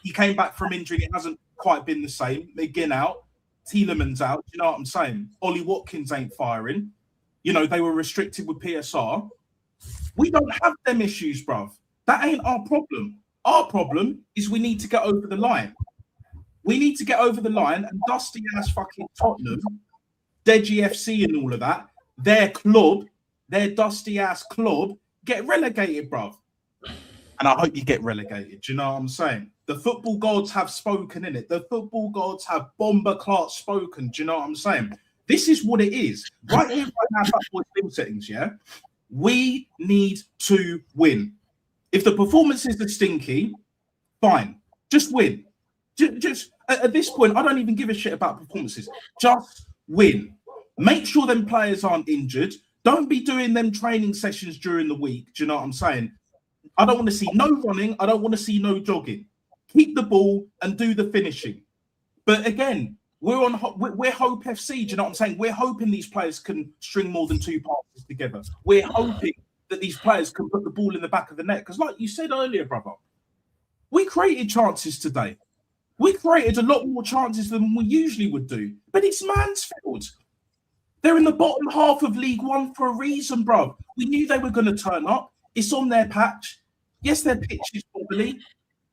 he came back from injury, it hasn't quite been the same. McGinn out, Tielemans out, you know what I'm saying? Ollie Watkins ain't firing. You know, they were restricted with PSR. We don't have them issues, bruv. That ain't our problem. Our problem is we need to get over the line. We need to get over the line, and dusty ass fucking Tottenham, their GFC and all of that, their club, their dusty ass club, get relegated, bruv. And I hope you get relegated. Do you know what I'm saying? The football gods have spoken, innit? The football gods have Bomber Clark spoken. Do you know what I'm saying? This is what it is. Right here, right now, Fatboy Film settings, yeah? We need to win. If the performances are stinky, fine. Just win. Just at this point, I don't even give a shit about performances. Just win. Make sure them players aren't injured. Don't be doing them training sessions during the week. Do you know what I'm saying? I don't want to see no running. I don't want to see no jogging. Keep the ball and do the finishing. But again, we're Hope FC. Do you know what I'm saying? We're hoping these players can string more than 2 passes together. We're hoping that these players can put the ball in the back of the net. Because like you said earlier, brother, we created chances today. We created a lot more chances than we usually would do. But it's Mansfield. They're in the bottom half of League One for a reason, bro. We knew they were going to turn up. It's on their patch. Yes, their pitch is wobbly.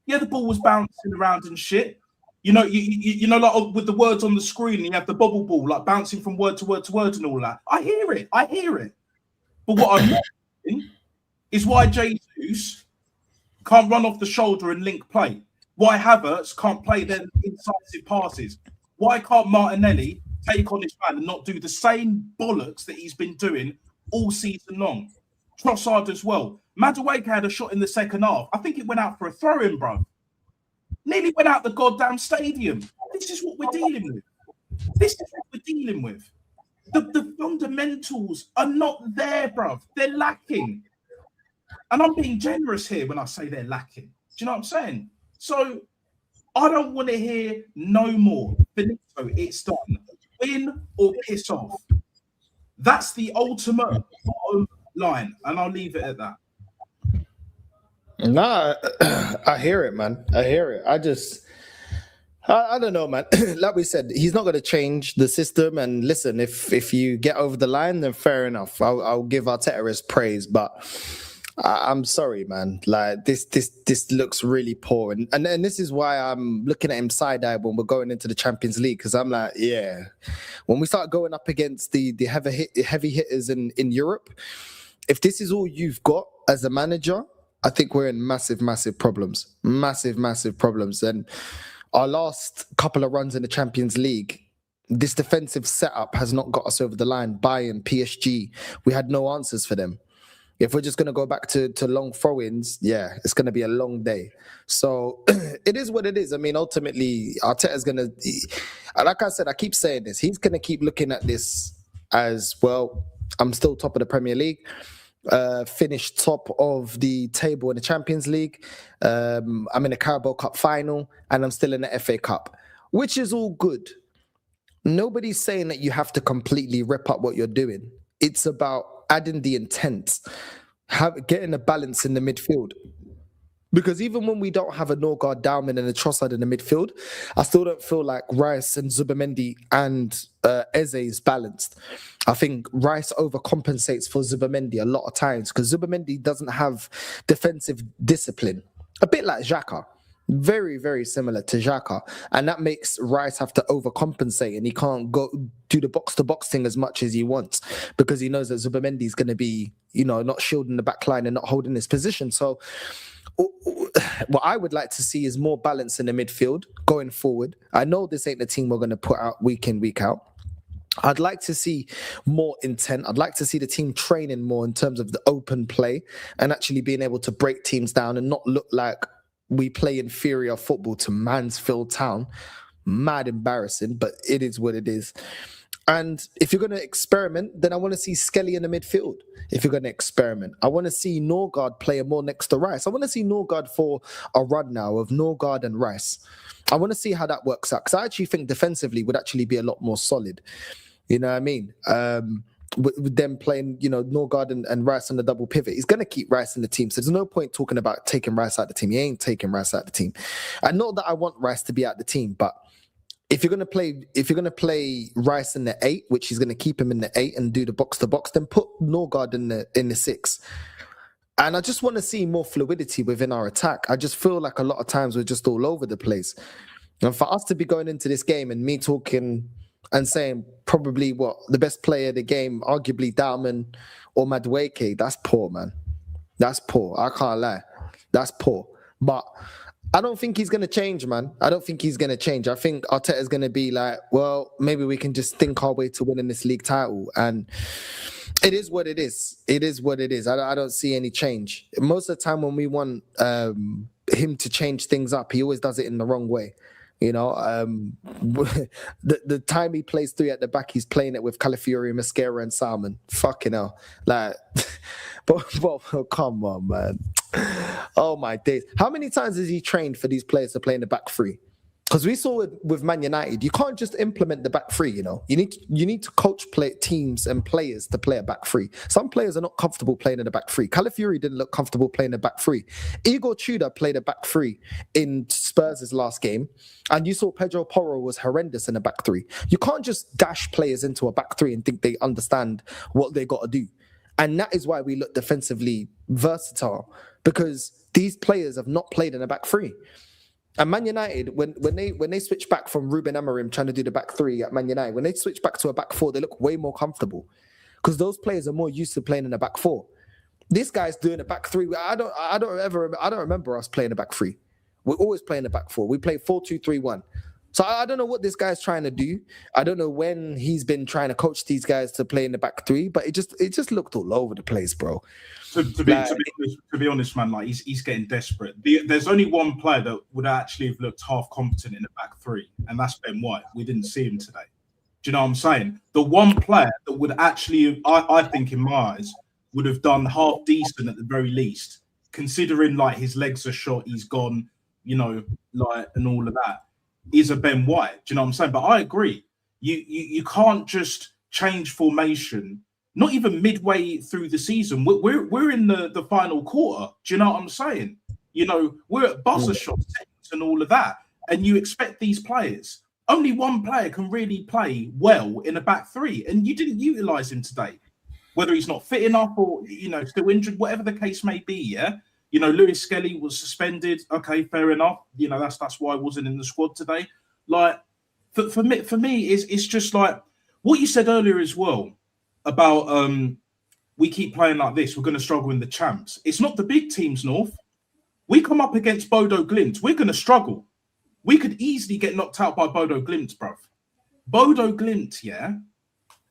Yeah, the ball was bouncing around and shit. You know, you know, like with the words on the screen, you have the bubble ball, like bouncing from word to word to word and all that. I hear it. But what I'm not hearing is why Jesus can't run off the shoulder and link play. Why Havertz can't play them incisive passes. Why can't Martinelli take on his man and not do the same bollocks that he's been doing all season long? Trossard as well. Madueke had a shot in the second half. I think it went out for a throw-in, bro. Nearly went out the goddamn stadium. This is what we're dealing with. The fundamentals are not there, bruv. They're lacking. And I'm being generous here when I say they're lacking. Do you know what I'm saying? So I don't want to hear no more. Finito, it's done. Win or piss off. That's the ultimate bottom line. And I'll leave it at that. Nah, I hear it, man. I hear it. I don't know, man. Like we said, he's not going to change the system. And listen, if you get over the line, then fair enough. I'll give Arteta his praise, but I'm sorry, man. Like this looks really poor, and this is why I'm looking at him side-eye when we're going into the Champions League, because I'm like, yeah, when we start going up against the heavy hitters in Europe, if this is all you've got as a manager, I think we're in massive problems. Massive problems. And our last couple of runs in the Champions League, this defensive setup has not got us over the line. Bayern, PSG, we had no answers for them. If we're just going to go back to long throw-ins, yeah, it's going to be a long day. So it is what it is. I mean, ultimately, Arteta's going to, like I said, I keep saying this, he's going to keep looking at this as, well, I'm still top of the Premier League, finished top of the table in the Champions League, I'm in the Carabao Cup final, and I'm still in the FA Cup, which is all good. Nobody's saying that you have to completely rip up what you're doing. It's about adding the intent, getting a balance in the midfield. Because even when we don't have a Ødegaard, Dalman and a Trossard in the midfield, I still don't feel like Rice and Zubimendi and Eze is balanced. I think Rice overcompensates for Zubimendi a lot of times because Zubimendi doesn't have defensive discipline. A bit like Xhaka. Very similar to Saka, and that makes Rice have to overcompensate, and he can't go do the box-to-box thing as much as he wants because he knows that Zubimendi is going to be, not shielding the back line and not holding his position. So what I would like to see is more balance in the midfield going forward. I know this ain't the team we're going to put out week in, week out. I'd like to see more intent. I'd like to see the team training more in terms of the open play and actually being able to break teams down and not look like we play inferior football to Mansfield Town. Mad embarrassing, but it is what it is. And if you're going to experiment, then I want to see Skelly in the midfield. If you're going to experiment, I want to see Ødegaard play more next to Rice. I want to see Ødegaard for a run now of Ødegaard and Rice. I want to see how that works out because I actually think defensively would actually be a lot more solid. You know what I mean? With them playing, Ødegaard and Rice on the double pivot. He's going to keep Rice in the team. So there's no point talking about taking Rice out of the team. He ain't taking Rice out of the team. And not that I want Rice to be out of the team, but if you're going to play Rice in the 8, which he's going to keep him in the 8 and do the box to box, then put Ødegaard in the 6. And I just want to see more fluidity within our attack. I just feel like a lot of times we're just all over the place. And for us to be going into this game and me talking and saying probably the best player of the game, arguably Dalman or Madueke, that's poor, man. That's poor. I can't lie. That's poor. But I don't think he's going to change, man. I don't think he's going to change. I think Arteta's going to be like, well, maybe we can just think our way to winning this league title. And it is what it is. It is what it is. I don't see any change. Most of the time when we want him to change things up, he always does it in the wrong way. The time he plays 3 at the back, he's playing it with Calafiori, Mascara, and Salmon. Fucking hell. Like, but come on, man. Oh, my days. How many times has he trained for these players to play in the back 3? Because we saw with Man United, you can't just implement the back three. You need to coach teams and players to play a back three. Some players are not comfortable playing in a back three. Calafiori didn't look comfortable playing a back three. Igor Tudor played a back three in Spurs' last game, and you saw Pedro Porro was horrendous in a back three. You can't just dash players into a back three and think they understand what they got to do. And that is why we look defensively versatile, because these players have not played in a back three. And Man United, when they switch back from Ruben Amorim trying to do the back three at Man United, when they switch back to a back four, they look way more comfortable because those players are more used to playing in a back four. This guy's doing a back three. I don't remember us playing a back three. We're always playing a back four. We play 4-2-3-1. So I don't know what this guy's trying to do. I don't know when he's been trying to coach these guys to play in the back three, but it just looked all over the place, bro. To be honest, man, like he's getting desperate. There's only one player that would actually have looked half competent in the back three, and that's Ben White. We didn't see him today. Do you know what I'm saying? The one player that would actually, I think in my eyes, would have done half decent at the very least, considering like his legs are shot, he's gone, like and all of that, is a Ben White. Do you know what I'm saying? But I agree. You can't just change formation, not even midway through the season. We're in the final quarter. Do you know what I'm saying? We're at buzzer shot seconds and all of that. And you expect these players. Only one player can really play well in a back three. And you didn't utilise him today. Whether he's not fit enough or, still injured, whatever the case may be, yeah? Lewis Skelly was suspended. Okay, fair enough. That's why I wasn't in the squad today. Like, for me, it's just like what you said earlier as well about we keep playing like this, we're going to struggle in the champs. It's not the big teams, North. We come up against Bodo Glimt, we're going to struggle. We could easily get knocked out by Bodo Glimt, bruv. Bodo Glimt, yeah?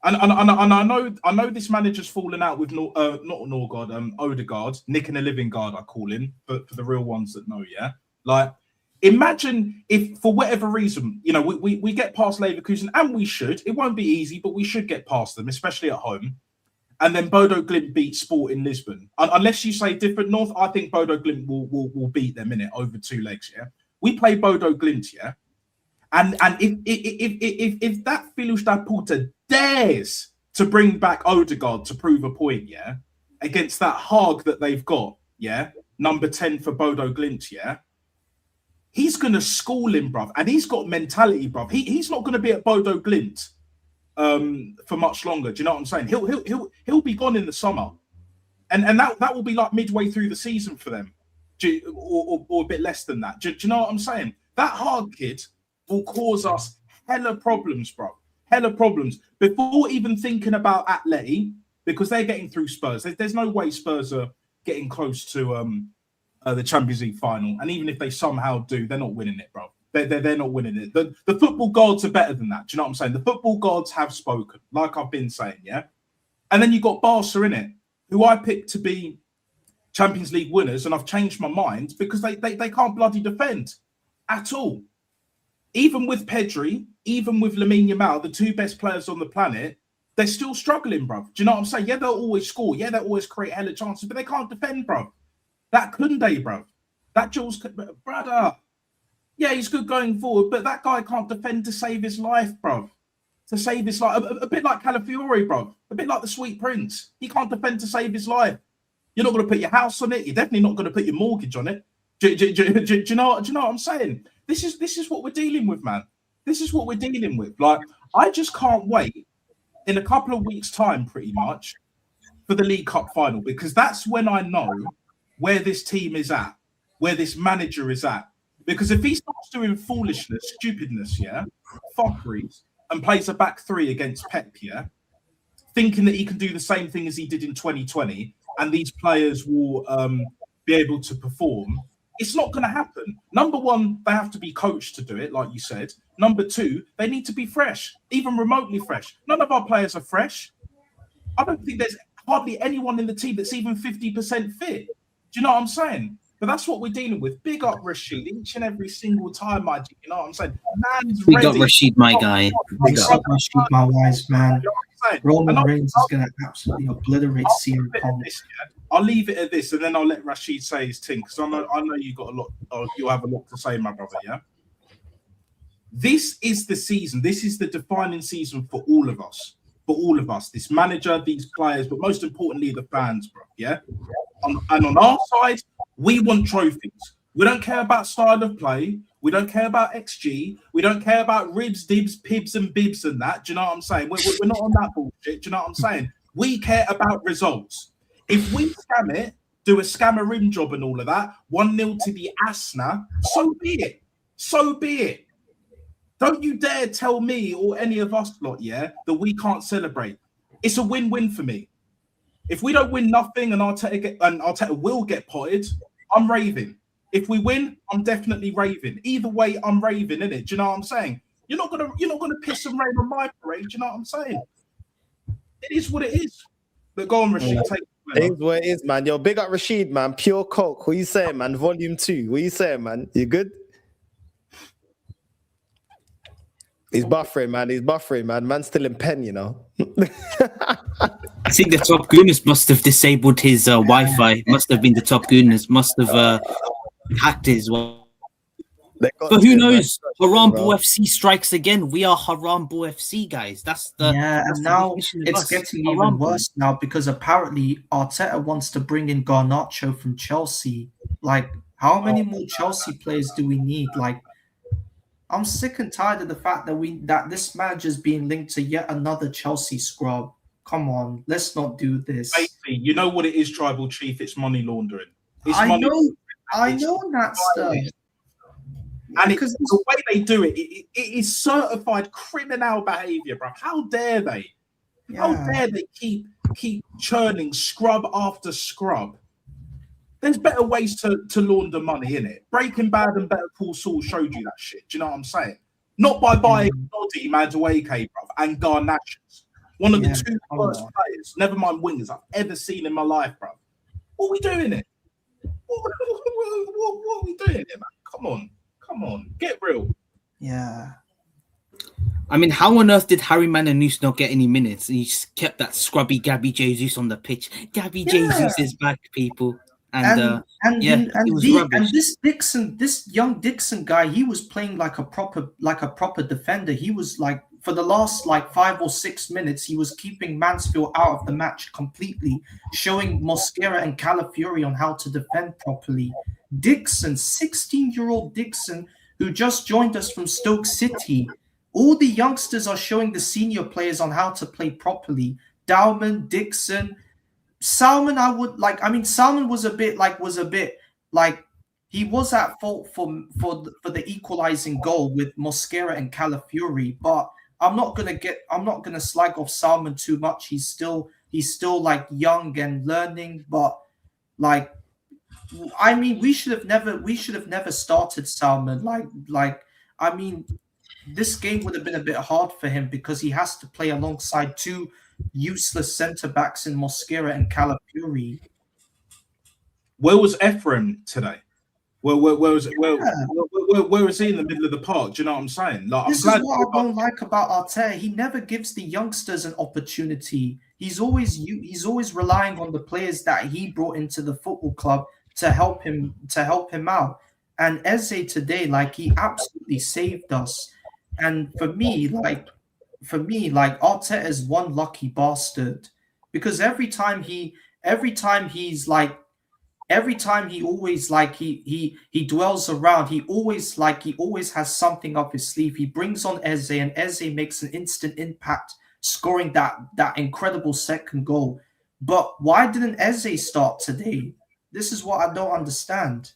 And I know this manager's fallen out with Ødegaard, Nick and a living guard, I call him, but for the real ones that know, yeah. Like, imagine if for whatever reason, we get past Leverkusen, and we should. It won't be easy, but we should get past them, especially at home. And then Bodo Glimt beat Sporting Lisbon. Unless you say different, North, I think Bodo Glimt will beat them in it over 2 legs. Yeah, we play Bodo Glimt, yeah. And if that Filus da Puta dares to bring back Ødegaard to prove a point, yeah, against that hog that they've got, yeah, number 10 for Bodo Glimt, yeah, he's going to school him, bruv. And he's got mentality, bruv. He's not going to be at Bodo Glimt for much longer. Do you know what I'm saying? He'll be gone in the summer. And that will be like midway through the season for them. Or a bit less than that. Do you know what I'm saying? That hard kid will cause us hella problems, bro. Hella problems. Before even thinking about Atleti, because they're getting through Spurs. There's no way Spurs are getting close to the Champions League final. And even if they somehow do, they're not winning it, bro. They're not winning it. The football gods are better than that. Do you know what I'm saying? The football gods have spoken, like I've been saying, yeah? And then you've got Barca in it, who I picked to be Champions League winners, and I've changed my mind because they can't bloody defend at all. Even with Pedri, even with Lamine Yamal, the 2 best players on the planet, they're still struggling, bruv. Do you know what I'm saying? Yeah, they'll always score. Yeah, they'll always create hella chances, but they can't defend, bruv. That Koundé, bruv. That Jules, brother. Yeah, he's good going forward, but that guy can't defend to save his life, bruv. To save his life. A bit like Calafiori, bruv. A bit like the Sweet Prince. He can't defend to save his life. You're not going to put your house on it. You're definitely not going to put your mortgage on it. Do you know what I'm saying? This is what we're dealing with, man. This is what we're dealing with. Like, I just can't wait in a couple of weeks' time, pretty much, for the League Cup final, because that's when I know where this team is at, where this manager is at. Because if he starts doing foolishness, stupidness, yeah, fuckeries, and plays a back 3 against Pep, yeah, thinking that he can do the same thing as he did in 2020, and these players will be able to perform, it's not going to happen. Number one, they have to be coached to do it, like you said. Number 2, they need to be fresh, even remotely fresh. None of our players are fresh. I don't think there's hardly anyone in the team that's even 50% fit. Do you know what I'm saying? But that's what we're dealing with. Big up Rashid each and every single time, my G. You know what I'm saying? Man's we got Rashid, my guy. Big up Rashid, my wise man. Roman Reigns is going to absolutely obliterate CM Punk. I'll leave it at this, and then I'll let Rashid say his thing, because I know you got a lot. You'll have a lot to say, my brother. Yeah. This is the season. This is the defining season for all of us. For all of us, this manager, these players, but most importantly, the fans, bro. Yeah. And on our side, we want trophies. We don't care about style of play. We don't care about XG. We don't care about ribs, dibs, pibs, and bibs and that. Do you know what I'm saying? We're not on that bullshit. Do you know what I'm saying? We care about results. If we scam it, do a scammer rim job and all of that, 1-0 to the Asna, so be it. So be it. Don't you dare tell me or any of us lot, yeah, that we can't celebrate. It's a win-win for me. If we don't win nothing and Arteta will get potted, I'm raving. If we win, I'm definitely raving. Either way, I'm raving, innit? Do you know what I'm saying? You're not gonna piss and rain on my parade. Do you know what I'm saying? It is what it is. But go on, Rashid. Take it is what it is, man. Yo, big up Rashid, man. Pure Coke. What you saying, man? Volume 2. What you saying, man? You good? He's buffering, man. He's buffering, man. Man's still in pen, you know. I think the top gooners must have disabled his Wi-Fi. Must have been the top gooners. Must have hacked his Wi-Fi. But who knows? Harambo FC strikes again. We are Harambo FC, guys. That's the and now it's getting even worse now because apparently Arteta wants to bring in Garnacho from Chelsea. Like, how many more Chelsea players do we need? Like, I'm sick and tired of the fact that this manager's being linked to yet another Chelsea scrub. Come on, let's not do this. Basically, you know what it is, Tribal Chief? It's money laundering. I know that stuff. And because the way they do it, it is certified criminal behavior, bro. How dare they? Yeah. How dare they keep churning scrub after scrub? There's better ways to launder money, innit? Breaking Bad and Better Call Saul showed you that shit. Do you know what I'm saying? Not by buying Doddy, Madueke, bro, and Garnaches. One of the two worst players, never mind wingers, I've ever seen in my life, bro. What are we doing here? What are we doing here, man? Come on, get real. Yeah. I mean, how on earth did Harry Mananoose not get any minutes? He just kept that scrubby Gabby Jesus on the pitch. Gabby Jesus is back, people. And this young Dixon guy, he was playing like a proper defender. He was like, for the last 5 or 6 minutes, he was keeping Mansfield out of the match completely, showing Mosquera and Calafiori on how to defend properly. Dixon, 16-year-old Dixon, who just joined us from Stoke City. All the youngsters are showing the senior players on how to play properly. Dowman, Dixon, Salmon. Salmon was a bit he was at fault for the equalizing goal with Mosquera and Calafiori, but I'm not gonna slag off Salmon too much. He's still young and learning, but we should have never started Salmon. This game would have been a bit hard for him because he has to play alongside two useless centre backs in Mosquera and Calafiori. Where was Ephraim today? Where was he in the middle of the park? Do you know what I'm saying? This is what I don't like about Arteta. He never gives the youngsters an opportunity. He's always relying on the players that he brought into the football club to help him out. And Eze today, he absolutely saved us. And for me, Arteta is one lucky bastard because every time he dwells around, he always has something up his sleeve. He brings on Eze and Eze makes an instant impact, scoring that incredible second goal. But why didn't Eze start today? This is what I don't understand.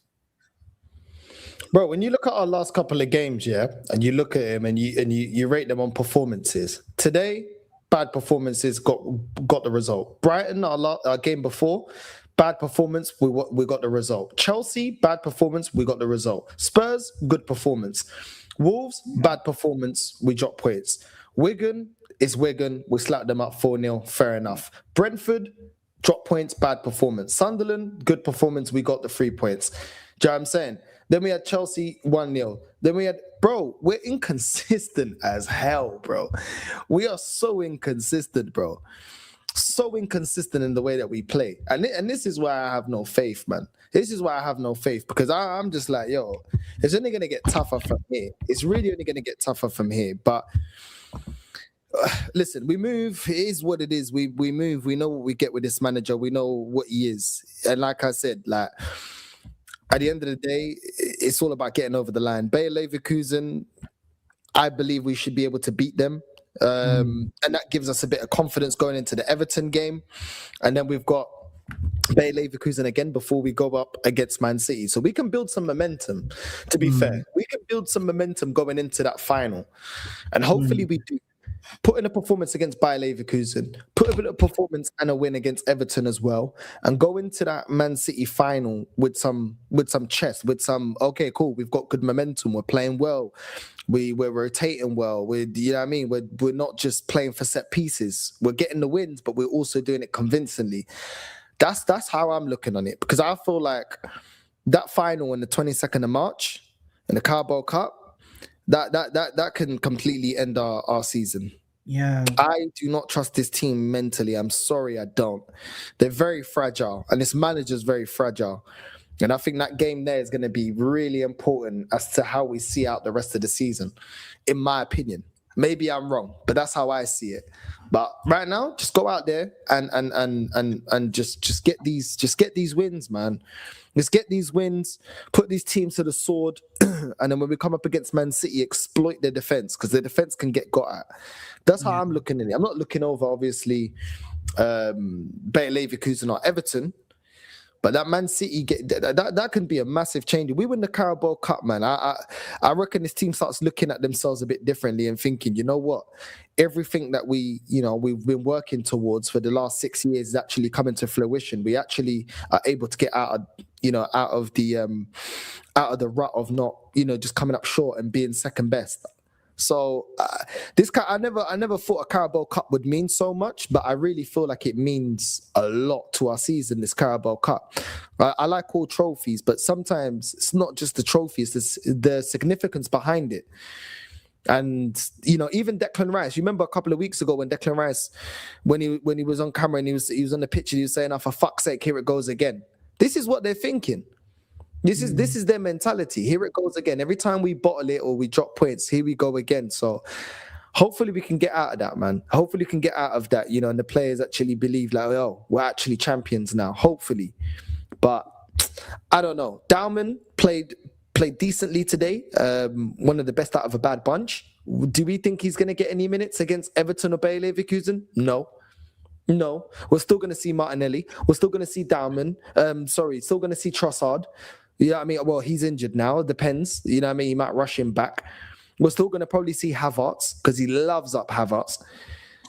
Bro, when you look at our last couple of games, and you look at him and you rate them on performances. Today, bad performances got the result. Brighton, our game before, bad performance, we got the result. Chelsea, bad performance, we got the result. Spurs, good performance. Wolves, bad performance, we drop points. Wigan is Wigan, we slapped them up 4-0, fair enough. Brentford, drop points, bad performance. Sunderland, good performance, we got the 3 points. Do you know what I'm saying? Then we had Chelsea 1-0. Then we had, we're inconsistent as hell, bro. We are so inconsistent, bro. so inconsistent in the way that we play. And this is why I have no faith, man. This is why I have no faith, because I'm just like, yo, it's only going to get tougher from here. It's really only going to get tougher from here. But listen, we move. It is what it is. We move. We know what we get with this manager. We know what he is. And like I said, like, at the end of the day, it's all about getting over the line. Bayer Leverkusen, I believe we should be able to beat them. And that gives us a bit of confidence going into the Everton game. And then we've got Bayer Leverkusen again before we go up against Man City. So we can build some momentum, to be fair. We can build some momentum going into that final. And hopefully we do. Put in a performance against Bayer Leverkusen, put in a performance and a win against Everton as well, and go into that Man City final with some chest, with some, okay, cool, we've got good momentum, we're playing well, we're rotating well, you know what I mean? We're not just playing for set pieces, we're getting the wins, but we're also doing it convincingly. That's how I'm looking on it, because I feel like that final on the 22nd of March in the Carabao Cup, that can completely end our season. Yeah. I do not trust this team mentally. I'm sorry, I don't. They're very fragile, and this manager's very fragile. And I think that game there is going to be really important as to how we see out the rest of the season, in my opinion. Maybe I'm wrong, but that's how I see it. But right now, just go out there and just get these wins, man. Just get these wins, put these teams to the sword, and then when we come up against Man City, exploit their defense, because their defense can get got at. That's how I'm looking at it. I'm not looking over, obviously, Bayer Leverkusen or Everton, but that Man City that can be a massive change. We win the Carabao Cup, man. I reckon this team starts looking at themselves a bit differently and thinking, you know what? Everything that we've been working towards for the last 6 years is actually coming to fruition. We actually are able to get out of the rut of not, just coming up short and being second best. So I never thought a Carabao Cup would mean so much, but I really feel like it means a lot to our season, this Carabao Cup. I like all trophies, but sometimes it's not just the trophies, it's the significance behind it. And even Declan Rice, you remember a couple of weeks ago when Declan Rice, when he was on camera and he was on the pitch and he was saying, "Oh, for fuck's sake, here it goes again." This is what they're thinking. This is their mentality. Here it goes again. Every time we bottle it or we drop points, here we go again. So hopefully we can get out of that, man. Hopefully we can get out of that, and the players actually believe like, oh, we're actually champions now. Hopefully. But I don't know. Daumann played decently today. One of the best out of a bad bunch. Do we think he's going to get any minutes against Everton or Bayer Leverkusen? No. We're still going to see Martinelli. We're still going to see Daumann. Still going to see Trossard. You know what I mean? Well, he's injured now. It depends. You know what I mean? He might rush him back. We're still going to probably see Havertz, because he loves up Havertz.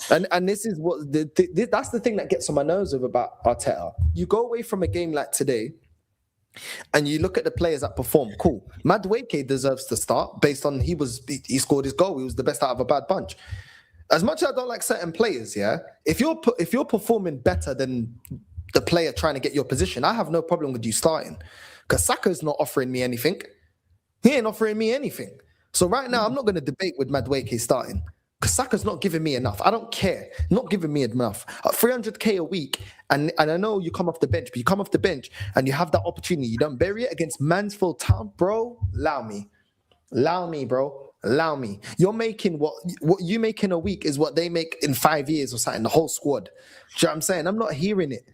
And this is what that's the thing that gets on my nerves about Arteta. You go away from a game like today, and you look at the players that perform. Cool. Madueke deserves to start based on he scored his goal. He was the best out of a bad bunch. As much as I don't like certain players, yeah, if you're performing better than the player trying to get your position, I have no problem with you starting, because Saka's not offering me anything. He ain't offering me anything. So right now, I'm not going to debate with Madueke starting, because Saka's not giving me enough. I don't care. Not giving me enough. 300k a week, and I know you come off the bench, but you come off the bench and you have that opportunity. You don't bury it against Mansfield Town, bro. Allow me, bro. Allow me. You're making what you make in a week is what they make in 5 years or something, the whole squad. Do you know what I'm saying? I'm not hearing it.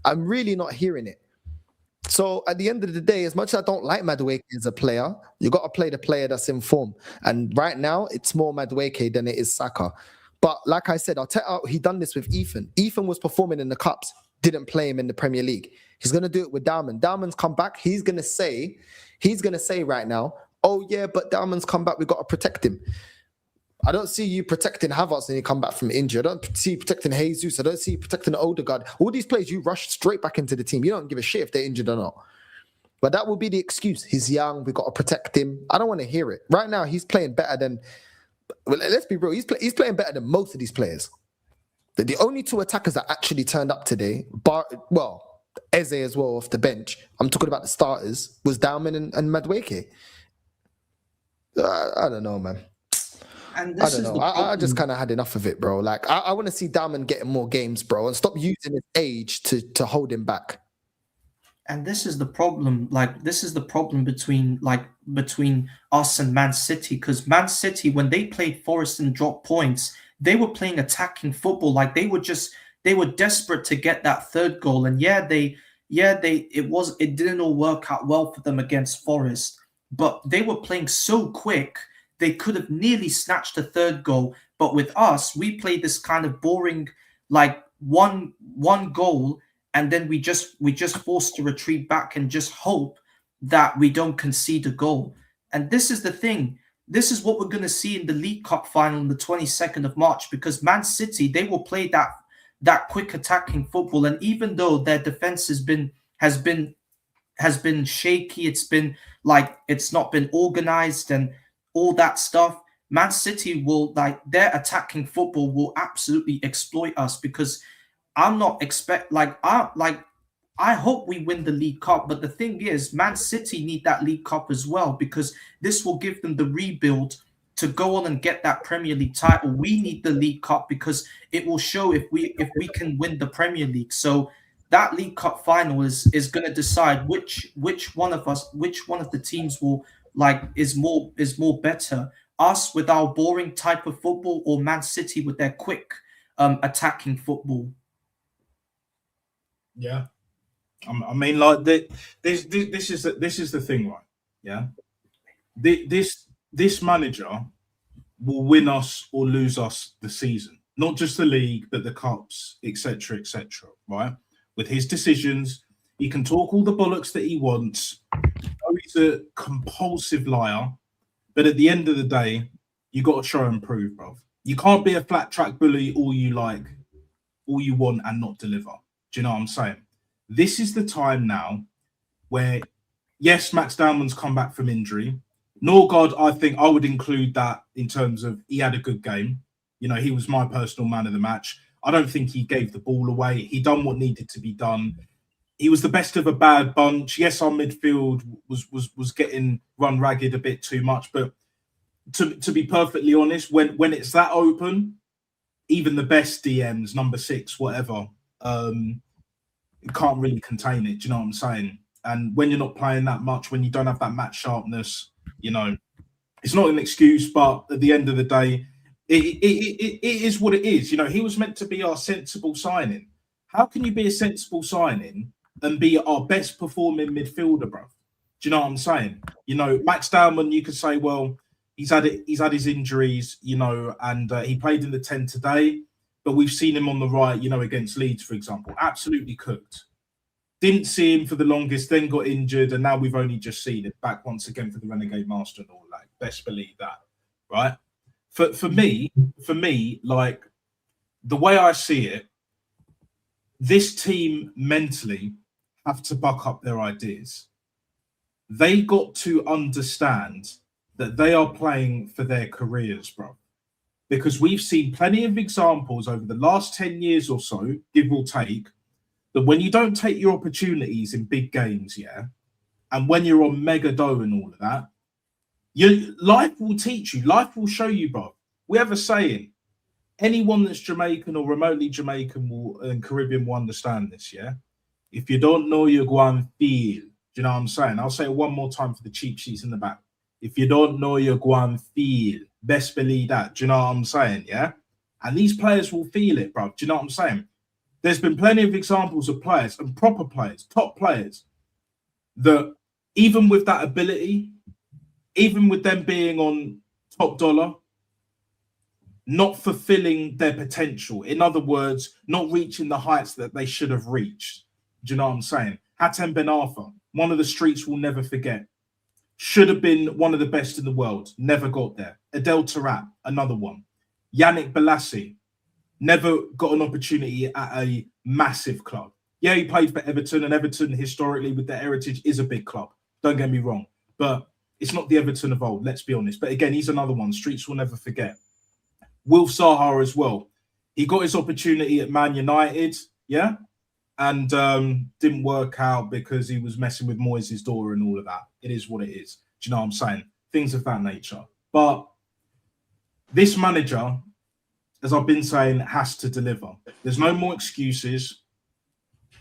I'm really not hearing it. So at the end of the day, as much as I don't like Madueke as a player, you got to play the player that's in form. And right now, it's more Madueke than it is Saka. But like I said, he done this with Ethan. Ethan was performing in the Cups, didn't play him in the Premier League. He's going to do it with Daumann. Daumann's come back. He's going to say right now, oh yeah, but Daumann's come back, we got to protect him. I don't see you protecting Havertz when you come back from injury. I don't see you protecting Jesus. I don't see you protecting Ødegaard. All these players, you rush straight back into the team. You don't give a shit if they're injured or not. But that will be the excuse. He's young. We got to protect him. I don't want to hear it. Right now, he's playing better than... Well, let's be real. He's playing better than most of these players. The only two attackers that actually turned up today, Eze as well off the bench, I'm talking about the starters, was Daumann and Madueke. I don't know, man. And I this don't is know. the I just problem. kind of had enough of it, bro. Like, I want to see Diamond getting more games, bro, and stop using his age to hold him back. And this is the problem. Like, this is the problem between us and Man City. Because Man City, when they played Forest and dropped points, they were playing attacking football. Like, they were desperate to get that third goal. And it didn't all work out well for them against Forest. But they were playing so quick, they could have nearly snatched a third goal. But with us, we played this kind of boring, like one goal, and then we just forced to retreat back and just hope that we don't concede a goal. And this is the thing. This is what we're going to see in the League Cup final on the 22nd of March, because Man City, they will play that quick attacking football. And even though their defense has been shaky, it's not been organized and all that stuff, Man City will, like, their attacking football will absolutely exploit us. Because I'm not I hope we win the League Cup, but the thing is, Man City need that League Cup as well, because this will give them the rebuild to go on and get that Premier League title. We need the League Cup because it will show if we can win the Premier League. So that League Cup final is going to decide which one of the teams will, like, is more better. Us with our boring type of football, or Man City with their quick attacking football. Yeah, I mean, like, this is the thing, right? Yeah, this manager will win us or lose us the season, not just the league, but the cups, etc., etc. Right? With his decisions, he can talk all the bollocks that he wants. He's a compulsive liar, but at the end of the day, you got to show and prove, bro. You can't be a flat track bully all you want and not deliver. Do you know what I'm saying? This is the time now where, yes, Max Downman's come back from injury. Northside, I think I would include that in terms of he had a good game. You know, he was my personal man of the match. I don't think he gave the ball away. He done what needed to be done. He was the best of a bad bunch. Yes, our midfield was getting run ragged a bit too much, but to be perfectly honest, when it's that open, even the best DMs, number 6, whatever, it can't really contain it. Do you know what I'm saying? And when you're not playing that much, when you don't have that match sharpness, you know, it's not an excuse, but at the end of the day, it is what it is. You know, he was meant to be our sensible signing. How can you be a sensible signing and be our best performing midfielder, bro? Do you know what I'm saying? You know, Max Dowman, you could say, well, he's had his injuries, you know, and he played in the 10 today, but we've seen him on the right, you know, against Leeds, for example, absolutely cooked. Didn't see him for the longest, then got injured, and now we've only just seen it back once again for the Renegade Master and all that. Best believe that, right? For me, like, the way I see it, this team mentally have to buck up their ideas. They got to understand that they are playing for their careers, bro. Because we've seen plenty of examples over the last 10 years or so, give or take, that when you don't take your opportunities in big games, yeah, and when you're on mega dough and all of that, life will teach you, life will show you, bro. We have a saying, anyone that's Jamaican or remotely Jamaican and Caribbean will understand this, yeah? If you don't know, you're going to feel. Do you know what I'm saying? I'll say it one more time for the cheap sheets in the back. If you don't know, you're going to feel. Best believe that. Do you know what I'm saying, yeah? And these players will feel it, bro. Do you know what I'm saying? There's been plenty of examples of players and proper players, top players, that even with that ability, even with them being on top dollar, not fulfilling their potential. In other words, not reaching the heights that they should have reached. Do you know what I'm saying? Hatem Ben Arfa, one of the streets we'll never forget. Should have been one of the best in the world. Never got there. Adel Taarabt, another one. Yannick Bolasie, never got an opportunity at a massive club. Yeah, he played for Everton, and Everton historically with their heritage is a big club. Don't get me wrong. But it's not the Everton of old, let's be honest. But again, he's another one. Streets will never forget. Wilf Zaha as well. He got his opportunity at Man United, yeah? And didn't work out because he was messing with Moyes' daughter and all of that. It is what it is. Do you know what I'm saying? Things of that nature. But This manager, as I've been saying, has to deliver. There's no more excuses.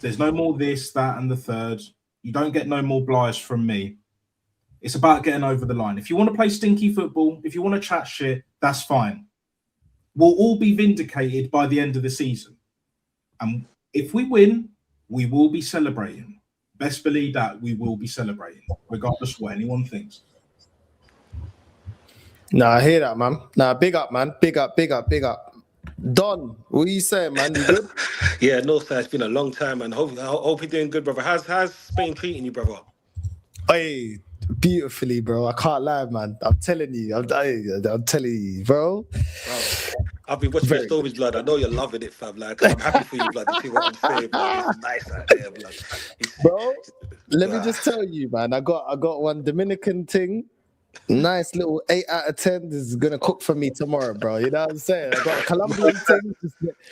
There's no more this, that, and the third. You don't get no more blighs from me. It's about getting over the line. If you want to play stinky football, if you want to chat shit, that's fine. We'll all be vindicated by the end of the season. And if we win, we will be celebrating. Best believe that we will be celebrating, regardless of what anyone thinks. Nah, I hear that, man. Nah, big up, man. Big up. Don, what are you saying, man? You good? Yeah, Northside, it's been a long time, and hope you're doing good, brother. How's Spain treating you, brother? Hey, beautifully, bro. I can't lie, man. I'm telling you. I'm telling you, bro. I've been watching your stories, blood. I know you're loving it, fam. Like, I'm happy for you, blood. You see what I'm saying, blood? It's nice out there, blood. Bro, let me just tell you, man. I got one Dominican thing. Nice little 8 out of 10 is gonna cook for me tomorrow, bro. You know what I'm saying? I got a Colombian thing,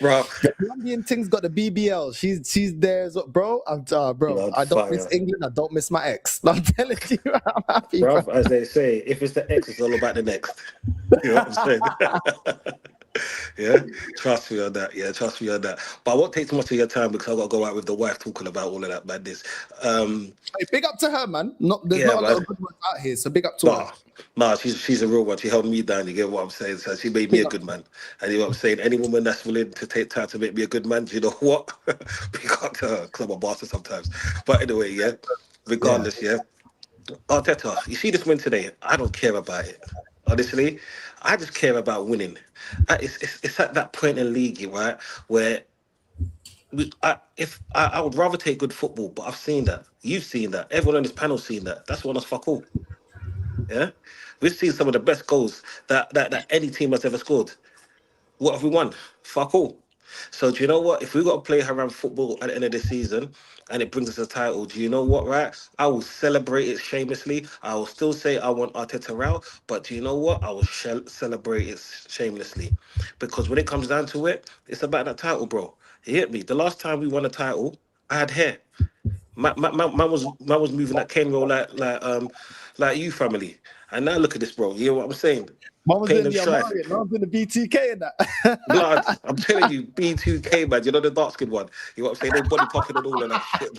bro. The Colombian thing's got the BBL. She's there as well, bro. Bro. I don't miss England. I don't miss my ex. I'm telling you, I'm happy, bro. As they say, if it's the ex, it's all about the next. You know what I'm saying? Yeah, trust me on that. Yeah, trust me on that. But I won't take too much of your time because I've got to go out with the wife talking about all of that madness. Hey, big up to her, man. There's not a lot of good ones out here, so big up to her. Nah, she's a real one. She held me down. You get what I'm saying? So she made me a good man. And you know what I'm saying? Any woman that's willing to take time to make me a good man, you know what? Big up to her because I'm a bastard sometimes. But anyway, yeah. Regardless, yeah. Arteta, you see this win today? I don't care about it. Honestly, I just care about winning. It's at that point in the league, right, where I would rather take good football, but I've seen that. You've seen that. Everyone on this panel's seen that. That's what us fuck all. Yeah, we've seen some of the best goals that any team has ever scored. What have we won? Fuck all. So do you know what? If we got to play around football at the end of the season and it brings us a title, do you know what, right? I will celebrate it shamelessly. I will still say I want Arteta out, but do you know what? I will celebrate it shamelessly. Because when it comes down to it, it's about that title, bro. You hit me? The last time we won a title, I had hair. Man was moving that cane roll like you family. And now look at this, bro. You know what I'm saying? Man was in the Amarian, man was in the BTK and that. Blood, I'm telling you, B2K, man. You know the dark skin one. You know what I'm saying? They body popping and all of that shit.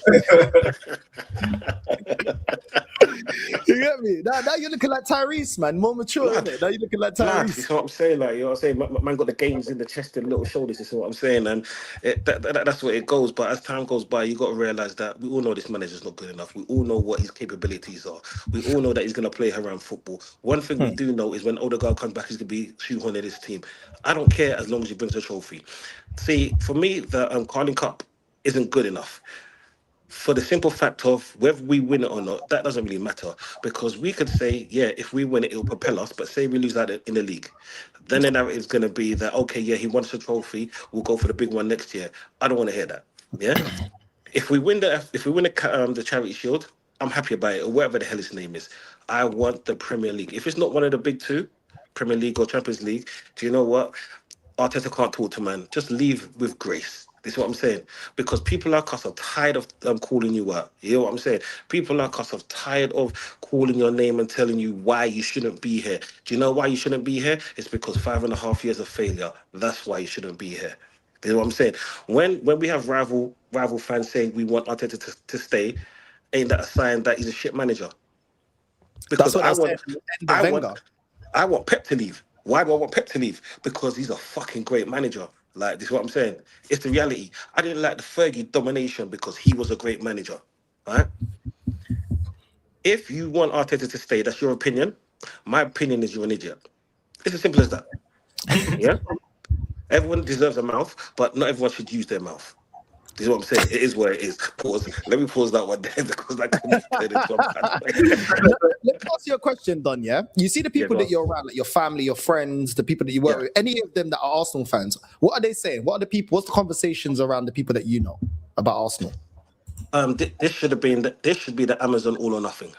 You get me? Now you're looking like Tyrese, man. More mature, isn't it? Now you're looking like Tyrese. You know what I'm saying? Like, you know what I'm saying? Man got the gains in the chest and little shoulders. You see what I'm saying? And that's where it goes. But as time goes by, you got to realize that we all know this manager's not good enough. We all know what his capabilities are. We all know that he's going to play around football. One thing we do know is when Ødegaard comes back, he's going to be shoehorning his team. I don't care as long as he brings a trophy. See, for me, the Carling Cup isn't good enough. For the simple fact of whether we win it or not, that doesn't really matter. Because we could say, yeah, if we win it, it'll propel us. But say we lose that in the league. Then the narrative is going to be that, okay, yeah, he wants a trophy. We'll go for the big one next year. I don't want to hear that. Yeah? If we win the Charity Shield, I'm happy about it, or whatever the hell his name is. I want the Premier League. If it's not one of the big two, Premier League or Champions League, do you know what? Arteta can't talk to man. Just leave with grace. This is what I'm saying. Because people like us are tired of calling you out. You know what I'm saying? People like us are tired of calling your name and telling you why you shouldn't be here. Do you know why you shouldn't be here? It's because 5.5 years of failure. That's why you shouldn't be here. You know what I'm saying? When we have rival fans saying we want Arteta to stay, ain't that a sign that he's a shit manager? Because I want Pep to leave. Why do I want Pep to leave? Because he's a fucking great manager. Like, this is what I'm saying. It's the reality. I didn't like the Fergie domination because he was a great manager. Right? If you want Arteta to stay, that's your opinion. My opinion is you're an idiot. It's as simple as that. Yeah? Everyone deserves a mouth, but not everyone should use their mouth. This is what I'm saying. It is what it is. Pause. Let me pause that one there because that could be turned into Let me ask you a question, Don. Yeah, you see the people that you're around, like your family, your friends, the people that you work with. Any of them that are Arsenal fans, what are they saying? What are the people? What's the conversations around the people that you know about Arsenal? This should be the Amazon All or Nothing.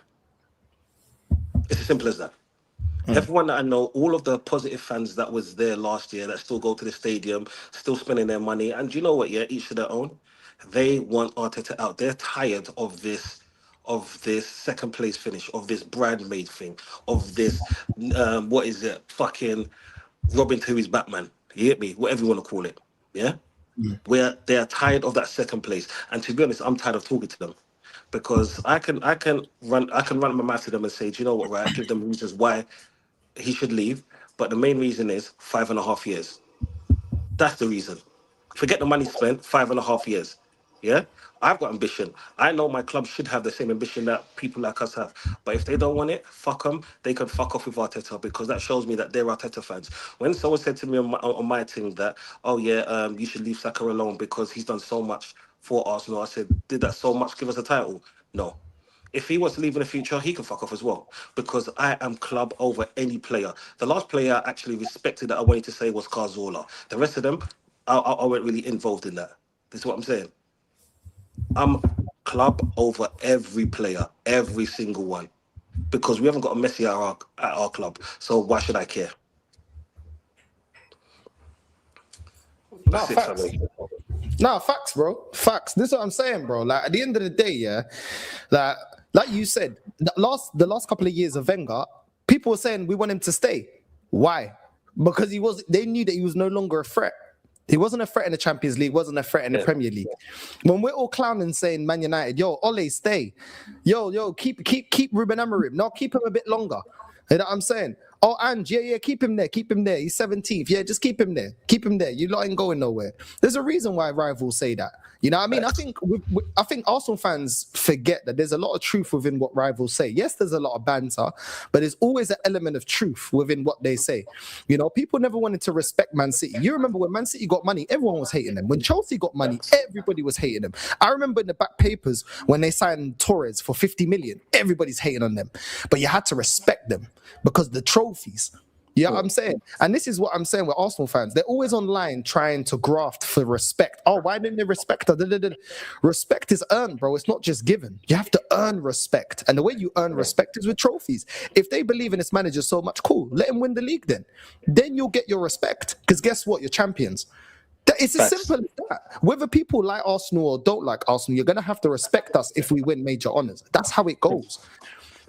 It's as simple as that. Everyone that I know, all of the positive fans that was there last year that still go to the stadium, still spending their money, and you know what? Yeah, each to their own. They want Arteta out. They're tired of this second place finish, of this bridesmaid thing, of this fucking Robin to his Batman. You get me? Whatever you want to call it. Yeah? Where they are tired of that second place. And to be honest, I'm tired of talking to them. Because I can run my mouth to them and say, do you know what, right? Give them reasons why he should leave. But the main reason is 5.5 years. That's the reason. Forget the money spent, 5.5 years. Yeah? I've got ambition. I know my club should have the same ambition that people like us have. But if they don't want it, fuck them. They can fuck off with Arteta, because that shows me that they're Arteta fans. When someone said to me on my team that, oh yeah, you should leave Saka alone because he's done so much for Arsenal, I said, did that so much give us a title? No. If he wants to leave in the future, he can fuck off as well, because I am club over any player. The last player I actually respected that I wanted to say was Cazorla. The rest of them, I wasn't really involved in that. This is what I'm saying. I'm club over every player, every single one, because we haven't got a Messi at our club. So why should I care? That's it for me. No, facts, bro. Facts. This is what I'm saying, bro. Like at the end of the day, yeah, like you said, the last couple of years of Wenger, people were saying we want him to stay. Why? Because they knew that he was no longer a threat. He wasn't a threat in the Champions League, wasn't a threat in the Premier League. When we're all clowning saying Man United, yo, Ole, stay. Yo, keep Ruben Amorim. No, keep him a bit longer. You know what I'm saying? Oh, and yeah, keep him there. He's 17th. Yeah, just keep him there. You lot ain't going nowhere. There's a reason why rivals say that. You know what I mean? I think Arsenal fans forget that there's a lot of truth within what rivals say. Yes, there's a lot of banter, but there's always an element of truth within what they say. You know, people never wanted to respect Man City. You remember when Man City got money, everyone was hating them. When Chelsea got money, everybody was hating them. I remember in the back papers when they signed Torres for 50 million, everybody's hating on them. But you had to respect them because the trophies. You know what I'm saying? And this is what I'm saying with Arsenal fans. They're always online trying to graft for respect. Oh, why didn't they respect her? Respect is earned, bro. It's not just given. You have to earn respect. And the way you earn respect is with trophies. If they believe in this manager so much, cool. Let him win the league then. Then you'll get your respect. Because guess what? You're champions. It's as simple as that. Whether people like Arsenal or don't like Arsenal, you're going to have to respect us if we win major honours. That's how it goes.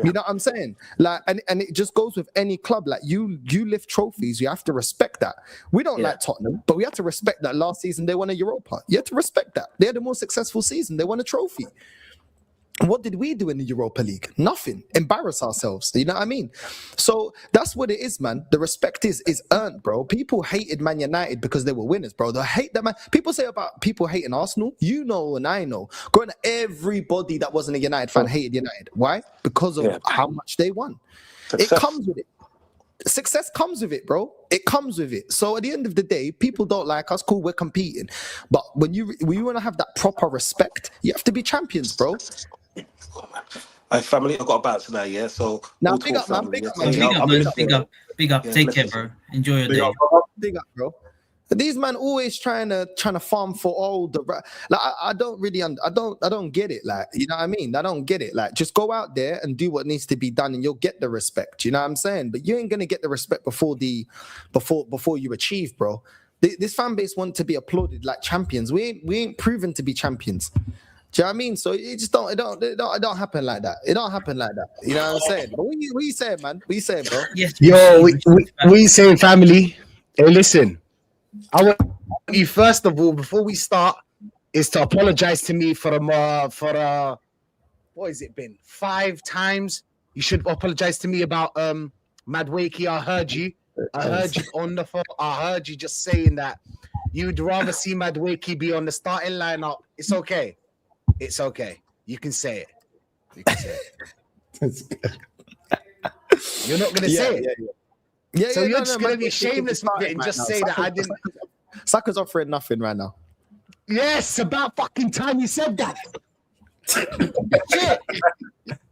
You know what I'm saying? Like, and it just goes with any club. Like you lift trophies, you have to respect that. We don't like Tottenham, but we have to respect that last season they won a Europa. You have to respect that. They had the most successful season. They won a trophy. What did we do in the Europa League? Nothing. Embarrass ourselves. You know what I mean? So that's what it is, man. The respect is earned, bro. People hated Man United because they were winners, bro. They hate that, man. People say about people hating Arsenal. You know and I know. Going to everybody that wasn't a United fan hated United. Why? Because of how much they won. Success. It comes with it. Success comes with it, bro. It comes with it. So at the end of the day, people don't like us. Cool, we're competing. But when you want to have that proper respect, you have to be champions, bro. Hey, family, I've got a bounce tonight, yeah? So now big up, man. Big up. Take care, bro. Enjoy your day. Big up, bro. These man always trying to farm for all the like. I don't really I don't get it. Like, you know what I mean? I don't get it. Like, just go out there and do what needs to be done, and you'll get the respect. You know what I'm saying? But you ain't gonna get the respect before you achieve, bro. This fan base want to be applauded like champions. We ain't proven to be champions. Do you know what I mean? So it just don't happen like that. It don't happen like that. You know what I'm saying? But what you saying, man? What you saying, bro? Yes. Yo, we saying, family. Hey, listen. I want you first of all, before we start, is to apologize to me for what has it been? 5 times. You should apologize to me about Madueke. I heard you on the phone. I heard you just saying that you'd rather see Madueke be on the starting lineup. It's okay. It's okay. You can say it. You're not going to say it. Yeah, so you're just going to be shameless with it and just say that I didn't. Saka's offering nothing right now. Yes, about fucking time you said that. Shit.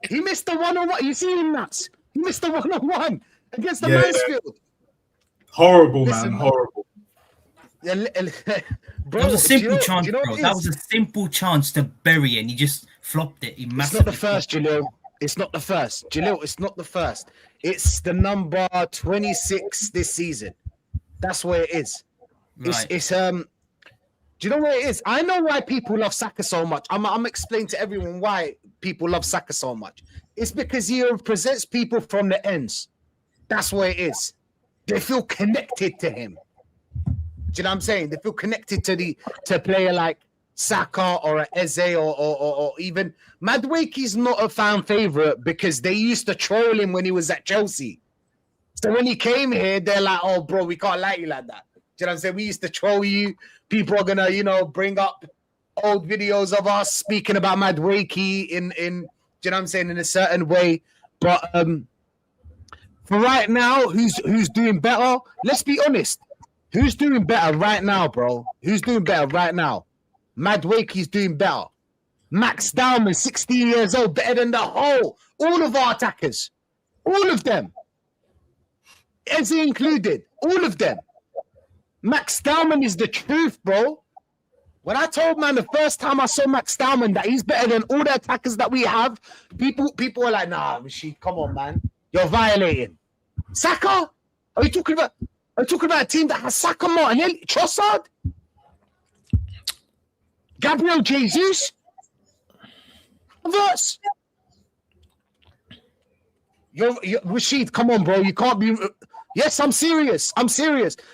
He missed the 1-on-1. You see him nuts? He missed the 1-on-1 against the Mansfield. Horrible, man. Horrible. Yeah, bro, that was a simple chance, bro. That was a simple chance to bury it, and he just flopped it. It's not the first, Jalil. It's not the first. Jalil, it's not the first. It's the number 26 this season. That's where it is. Right. It's do you know where it is? I know why people love Saka so much. I'm explaining to everyone why people love Saka so much. It's because he represents people from the ends. That's where it is. they feel connected to him. Do you know what I'm saying? They feel connected to a player like Saka or a Eze or even Madueke's not a fan favorite because they used to troll him when he was at Chelsea. So when he came here, they're like, "Oh, bro, we can't like you like that." Do you know what I'm saying? We used to troll you. People are gonna, bring up old videos of us speaking about Madueke in do you know what I'm saying, in a certain way. But for right now, who's doing better? Let's be honest. Who's doing better right now, bro? Who's doing better right now? Madueke's doing better. Max Dowman, 16 years old, better than all of our attackers. All of them. Eze included. All of them. Max Dowman is the truth, bro. When I told man the first time I saw Max Dowman that he's better than all the attackers that we have, people were like, "Nah, Rashid, come on, man. You're violating." Saka? Are you talking about a team that has Saka, Martinelli, Trossard? Gabriel Jesus? Havertz? You're Rashid, come on, bro. You can't be... Yes, I'm serious.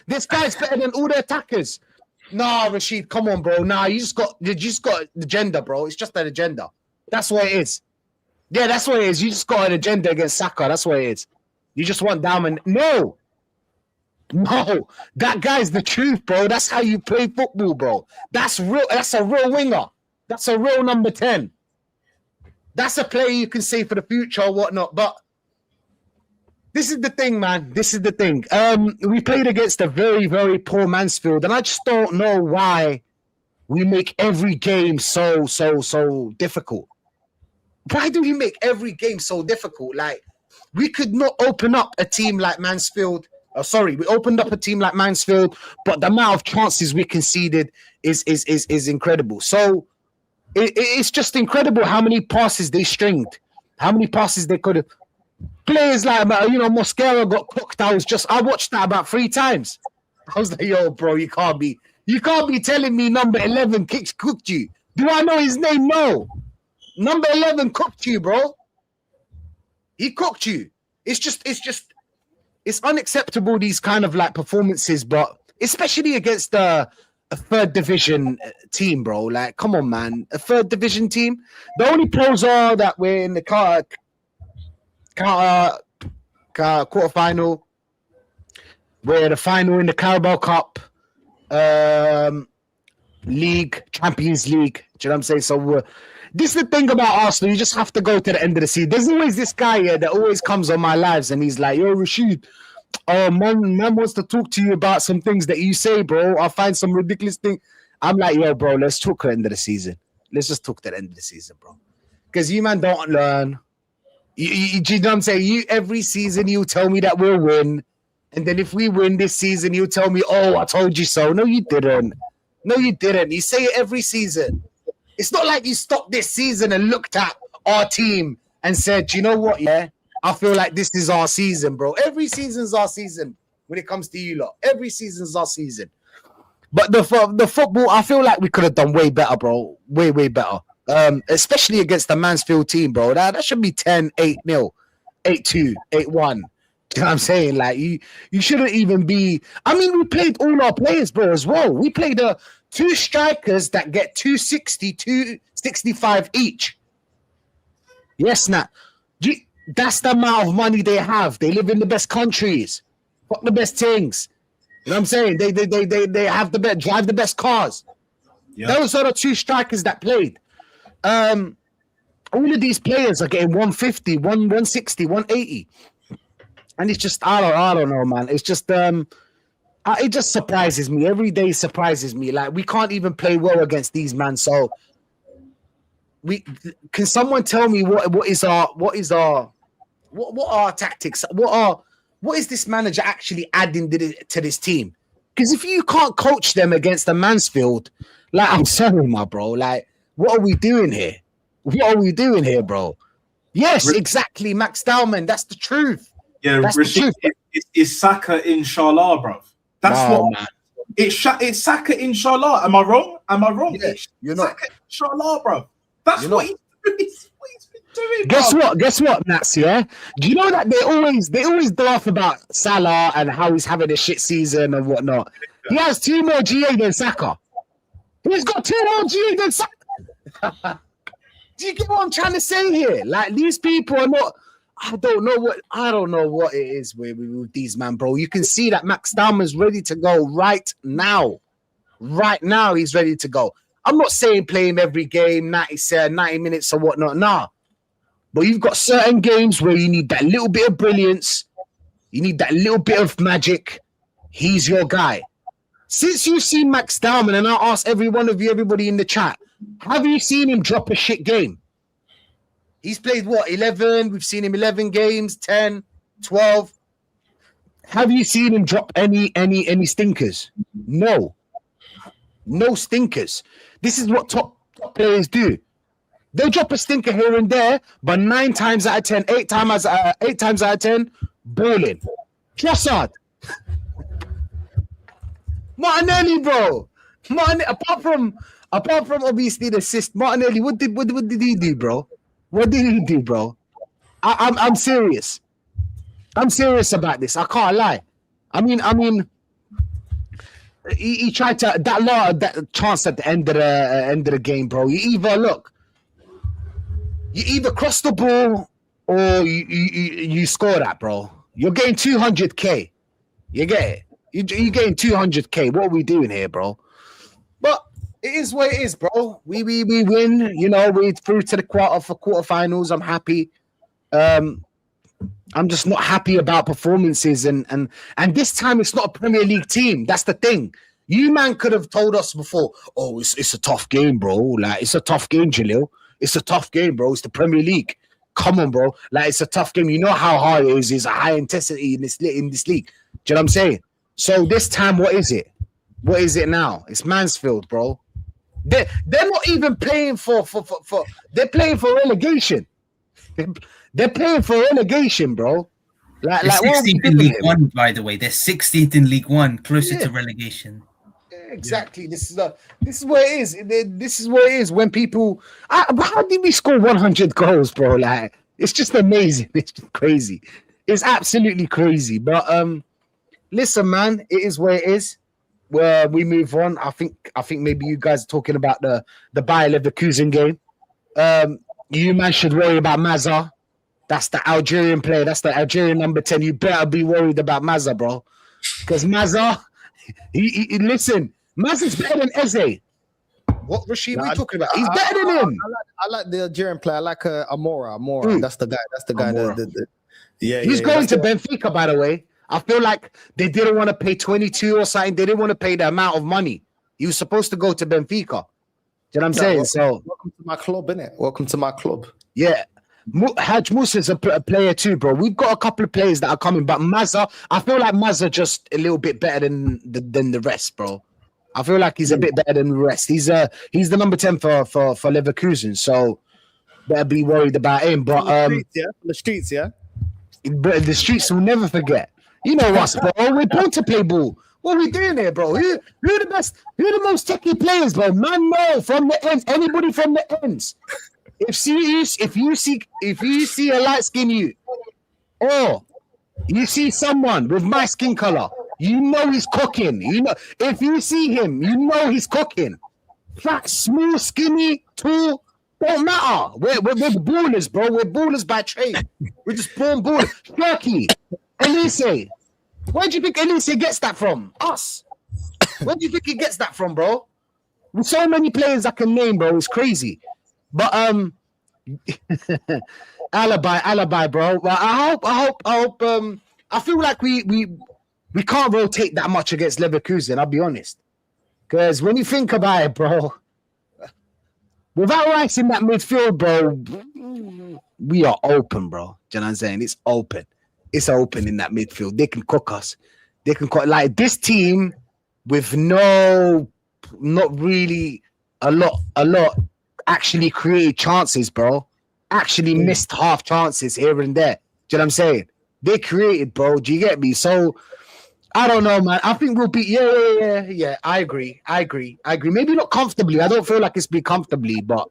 This guy's better than all the attackers. Nah, Rashid, come on, bro. Nah, you just got the agenda, bro. It's just an agenda. That's what it is. Yeah, that's what it is. You just got an agenda against Saka. That's what it is. You just want Diamond. No, that guy's the truth, bro. That's how you play football, bro. That's real. That's a real winger. That's a real number 10. That's a player you can say for the future or whatnot. But this is the thing, man. This is the thing. We played against a very, very poor Mansfield, and I just don't know why we make every game so difficult. Why do we make every game so difficult? Like, we could not open up a team like Mansfield. We opened up a team like Mansfield, but the amount of chances we conceded is incredible. So it's just incredible how many passes they stringed, how many passes they could have. Players like, Mosquera got cooked. I watched that about 3 times. I was like, yo, bro, you can't be telling me number 11 cooked you. Do I know his name? No. Number 11 cooked you, bro. He cooked you. It's unacceptable, these kind of like performances, but especially against a 3rd division team, bro. Like, come on, man. A 3rd division team. The only pros are that we're in the quarterfinal. We're the final in the Carabao Cup, League, Champions League. Do you know what I'm saying? So this is the thing about Arsenal. You just have to go to the end of the season. There's always this guy here that always comes on my lives and he's like, "Yo, Rashid, man wants to talk to you about some things that you say, bro. I find some ridiculous thing." I'm like, "Yo, bro, let's talk at the end of the season. Let's just talk at the end of the season, bro. Because you, man, don't learn. You know what I'm saying? Every season you tell me that we'll win. And then if we win this season, you tell me, "Oh, I told you so." No, you didn't. You say it every season. It's not like you stopped this season and looked at our team and said, "You know what, yeah? I feel like this is our season, bro." Every season's our season when it comes to you lot. Every season's our season. But the football, I feel like we could have done way better, bro. Way, way better. Especially against the Mansfield team, bro. That should be 10, 8-0, 8-2, 8-1. You know what I'm saying? Like, you shouldn't even be... I mean, we played all our players, bro, as well. We played 2 strikers that get 260, 265 each. Yes, Nat. That's the amount of money they have. They live in the best countries. Fuck the best things. You know what I'm saying? They have drive the best cars. Yep. Those are the 2 strikers that played. All of these players are getting 150, 160, 180. And it's just, I don't know, man. It's just, it just surprises me. Every day surprises me. Like, we can't even play well against these, man. So, can someone tell me what are our tactics? What is this manager actually adding to this team? Because if you can't coach them against the Mansfield, like, I'm sorry, my bro. Like, what are we doing here? What are we doing here, bro? Yes, exactly, Max Dowman. That's the truth. Yeah, that's the truth. It's Saka, inshallah, bro. That's man. It's Saka, inshallah. Am I wrong? Yeah, you're not. Saka, inshallah, bro. That's what he's doing. Guess what, Nats? Yeah, do you know that they always laugh about Salah and how he's having a shit season and whatnot? He has 2 more GA than Saka. He's got 2 more GA than Saka. Do you get what I'm trying to say here? Like, these people are not. I don't know what it is with these man, bro. You can see that Max Dahmer's ready to go right now. Right now, he's ready to go. I'm not saying play him every game, 90 minutes or whatnot. Nah. But you've got certain games where you need that little bit of brilliance. You need that little bit of magic. He's your guy. Since you've seen Max Dahmer, and I'll ask everybody in the chat, have you seen him drop a shit game? He's played, 11? We've seen him 11 games, 10, 12. Have you seen him drop any stinkers? No. No stinkers. This is what top players do. They drop a stinker here and there, but 9 times out of 10, 8 times out of 10, balling. Trossard. Martinelli, bro. Apart from obviously the assist, Martinelli, what did he do, bro? What did he do, bro? I'm serious. I'm serious about this. I can't lie. I mean, he tried to that chance at the end of the game, bro. You either cross the ball or you score that, bro. You're getting 200k. You get it. You're getting 200k. What are we doing here, bro? But it is what it is, bro. We win. You know, we're through to the quarterfinals. I'm happy. I'm just not happy about performances, and this time it's not a Premier League team. That's the thing. You man could have told us before. Oh, it's a tough game, bro. Like, it's a tough game, Jalil. It's a tough game, bro. It's the Premier League. Come on, bro. Like, it's a tough game. You know how hard it is. It's a high intensity in this league. Do you know what I'm saying? So this time, what is it? What is it now? It's Mansfield, bro. They're not even playing for they're playing for relegation. They're playing for relegation, bro. Like 16th in League One, by the way. They're 16th in League One, closer to relegation. Exactly. This is what it is. This is what it is when people. How did we score 100 goals, bro? Like, it's just amazing. It's just crazy. It's absolutely crazy. But listen, man, it is what it is. Where we move on. I think maybe you guys are talking about the Bayer Leverkusen game. You man should worry about Mazza. That's the Algerian player. That's the Algerian number 10. You better be worried about Mazza, bro. Because Mazza, he listen. Mazza's better than Eze. What, Rashid? What are you talking about? He's better than him. I like the Algerian player. I like Amora. That's the guy. He's going to Benfica, by the way. I feel like they didn't want to pay 22 or something. They didn't want to pay the amount of money. He was supposed to go to Benfica. Do you know what I'm saying? Welcome to my club, innit? Welcome to my club. Yeah. Haj Musa's a player too, bro. We've got a couple of players that are coming, but Mazza, I feel like Mazza just a little bit better than the rest, bro. I feel like he's a bit better than the rest. He's the number 10 for Leverkusen, so better be worried about him. But the streets, yeah. But the streets will never forget. You know us, bro. We're born to play ball. What are we doing here, bro? Who the best? Who the most techie players, bro? Man, no, from the ends. Anybody from the ends. If you see a light skin you, or you see someone with my skin color, you know he's cooking. You know, if you see him, you know he's cooking. Fat, small, skinny, tall, don't matter. We're ballers, bro. We're ballers by trade. We're just born ballers. Turkey, Elise. Where do you think Elise gets that from? Us. Where do you think he gets that from, bro? With so many players I can name, bro, it's crazy. But alibi, bro. Well, I hope. I feel like we can't rotate that much against Leverkusen. I'll be honest, because when you think about it, bro, without Rice in that midfield, bro, we are open, bro. Do you know what I'm saying? It's open. It's open in that midfield. They can cook us. They can cook like this team with not really a lot. Actually created chances, bro. Actually missed half chances here and there. Do you know what I'm saying? They created, bro. Do you get me? So I don't know, man. I think we'll be yeah. I agree. Maybe not comfortably. I don't feel like it's been comfortably, but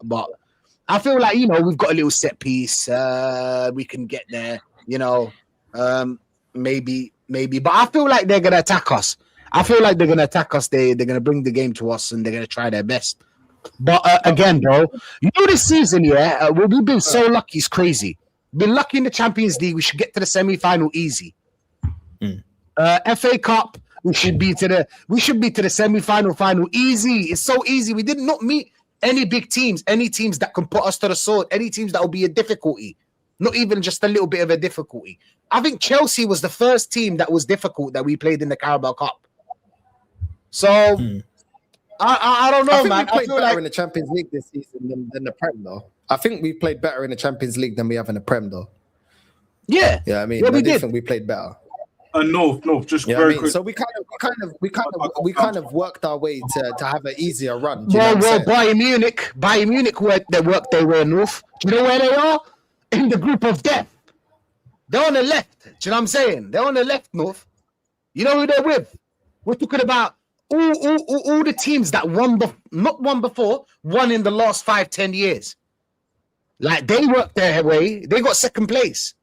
I feel like, you know, we've got a little set piece. We can get there, you know. Maybe. But I feel like they're going to attack us. They're going to bring the game to us and they're going to try their best. But again, bro, you know, this season, we've been so lucky. It's crazy. Been lucky in the Champions League. We should get to the semi-final easy. FA Cup, we should be to the semi-final final easy. It's so easy. We did not meet any big teams, any teams that can put us to the sword, any teams that will be a difficulty. Not even just a little bit of a difficulty. I think Chelsea was the first team that was difficult that we played in the Carabao Cup. So I don't know, man. We played better in the Champions League this season than the Prem, though. I think we played better in the Champions League than we have in the Prem, though. Yeah, I mean, we did. think we played better. North, just very quick. So we kind of worked our way to have an easier run. Well, Bayern Munich, they were North. Do you know where they are? In the group of death. They're on the left. Do you know what I'm saying? They're on the left, North. You know who they're with? We're talking about all the teams that not won before, won in the last 5-10 years. Like, they worked their way. They got second place.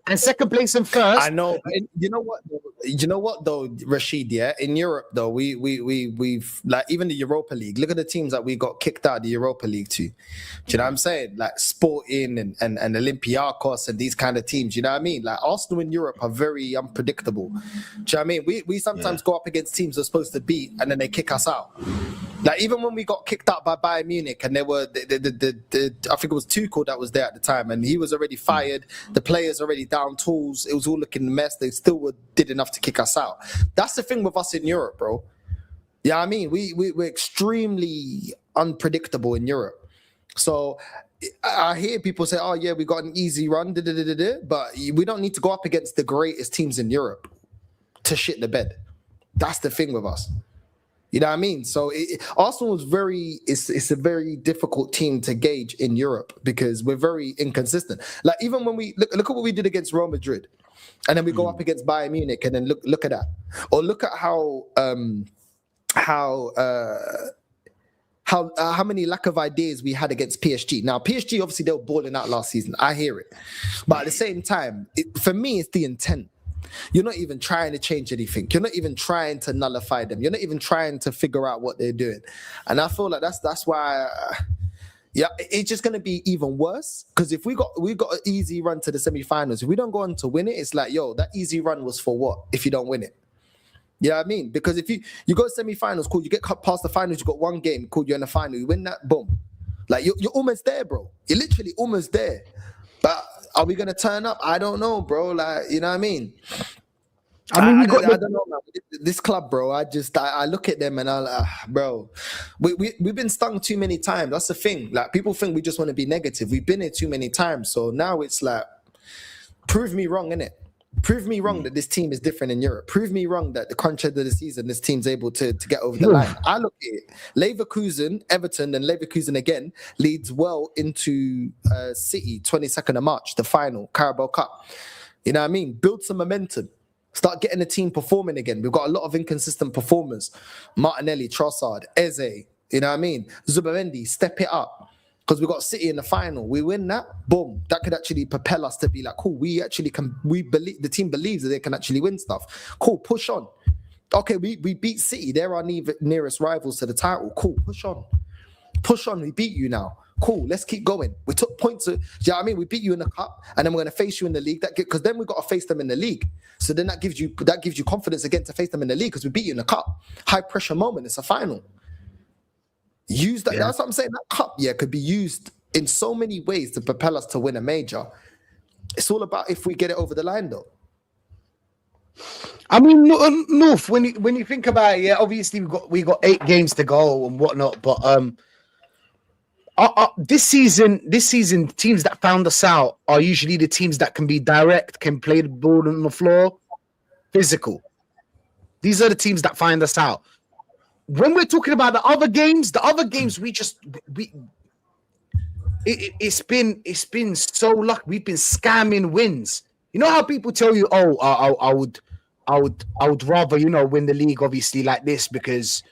And second place and first. I know. You know what though, Rashid, yeah? In Europe though, we've like, even the Europa League, look at the teams that we got kicked out of the Europa League to. Do you know what I'm saying? Like Sporting and Olympiacos and these kind of teams, you know what I mean? Like Arsenal in Europe are very unpredictable. Do you know what I mean? We sometimes go up against teams we're supposed to beat and then they kick us out. Like even when we got kicked out by Bayern Munich and they were I think it was Tuchel that was there at the time and he was already fired, the players already down tools, it was all looking a mess, they still did enough to kick us out. That's the thing with us in Europe, bro. Yeah, I mean, we're extremely unpredictable in Europe. So I hear people say, oh yeah, we got an easy run, but we don't need to go up against the greatest teams in Europe to shit the bed. That's the thing with us. You know what I mean? So Arsenal is it's a very difficult team to gauge in Europe because we're very inconsistent. Like even when we look at what we did against Real Madrid, and then we go up against Bayern Munich, and then look at that, or look at how many lack of ideas we had against PSG. Now PSG obviously they were balling out last season. I hear it, but at the same time, for me it's the intent. You're not even trying to change anything. You're not even trying to nullify them. You're not even trying to figure out what they're doing. And I feel like that's why, it's just going to be even worse. Because if we got an easy run to the semi-finals, if we don't go on to win it, it's like, yo, that easy run was for what if you don't win it? You know what I mean? Because if you go to semi-finals, cool, you get past the finals, you got one game, cool, you're in the final, you win that, boom. Like, you're almost there, bro. You're literally almost there. But are we gonna turn up? I don't know, bro. Like, you know what I mean? I don't know, man. This club, bro. I look at them and I'm like, bro, we've been stung too many times. That's the thing. Like, people think we just want to be negative. We've been here too many times. So now it's like, prove me wrong, innit? Prove me wrong that this team is different in Europe. Prove me wrong that the crunch end of the season, this team's able to get over the line. I look at it. Leverkusen, Everton, and Leverkusen again leads well into City, 22nd of March, the final, Carabao Cup. You know what I mean? Build some momentum. Start getting the team performing again. We've got a lot of inconsistent performers. Martinelli, Trossard, Eze, you know what I mean? Zubimendi, step it up. Because we got City in the final. We win that, boom. That could actually propel us to be like, cool, we actually can, the team believes that they can actually win stuff. Cool, push on. Okay, we beat City. They're our nearest rivals to the title. Cool, push on. Push on, we beat you now. Cool, let's keep going. We took points. Do you know what I mean? We beat you in the cup, and then we're going to face you in the league. Because then we got to face them in the league. So then that gives you confidence again to face them in the league because we beat you in the cup. High pressure moment. It's a final. Use that. Yeah. That's what I'm saying. That cup, could be used in so many ways to propel us to win a major. It's all about if we get it over the line, though. I mean, North. When you think about it, obviously we got 8 games to go and whatnot. But this season, teams that found us out are usually the teams that can be direct, can play the ball on the floor, physical. These are the teams that find us out. When we're talking about the other games, it's been so lucky. We've been scamming wins. You know how people tell you, "Oh, I would rather win the league, obviously, like this because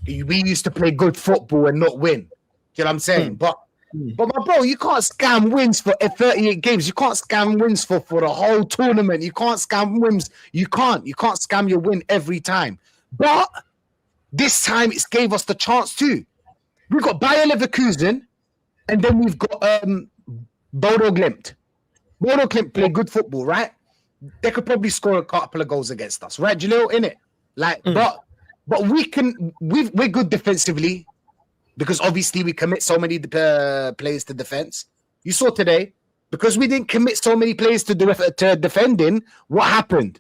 we used to play good football and not win." You know what I'm saying? But But my bro, you can't scam wins for 38 games. You can't scam wins for the whole tournament. You can't scam wins. You can't scam your win every time. But this time it gave us the chance to. We've got Bayer Leverkusen, and then we've got Bodo Glimt. Bodo Glimt play good football, right? They could probably score a couple of goals against us, right, Jalil? In it, like, but we're good defensively. Because obviously we commit so many players to defense. You saw today, because we didn't commit so many players to defending, what happened?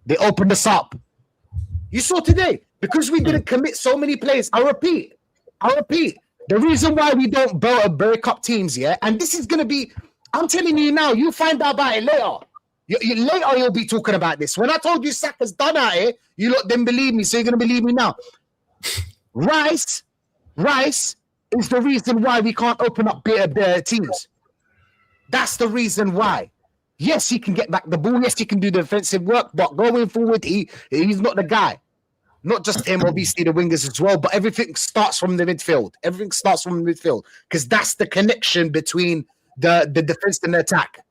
They opened us up. You saw today, because we didn't commit so many players. I repeat. The reason why we don't break up teams, yeah, and this is going to be, I'm telling you now, you'll find out about it later. Later you'll be talking about this. When I told you Saka's done out here, you lot didn't believe me, so you're going to believe me now. Rice is the reason why we can't open up better teams. That's the reason why. Yes, he can get back the ball. Yes, he can do the defensive work. But going forward, he's not the guy. Not just him, obviously the wingers as well. But everything starts from the midfield. Because that's the connection between the defense and the attack.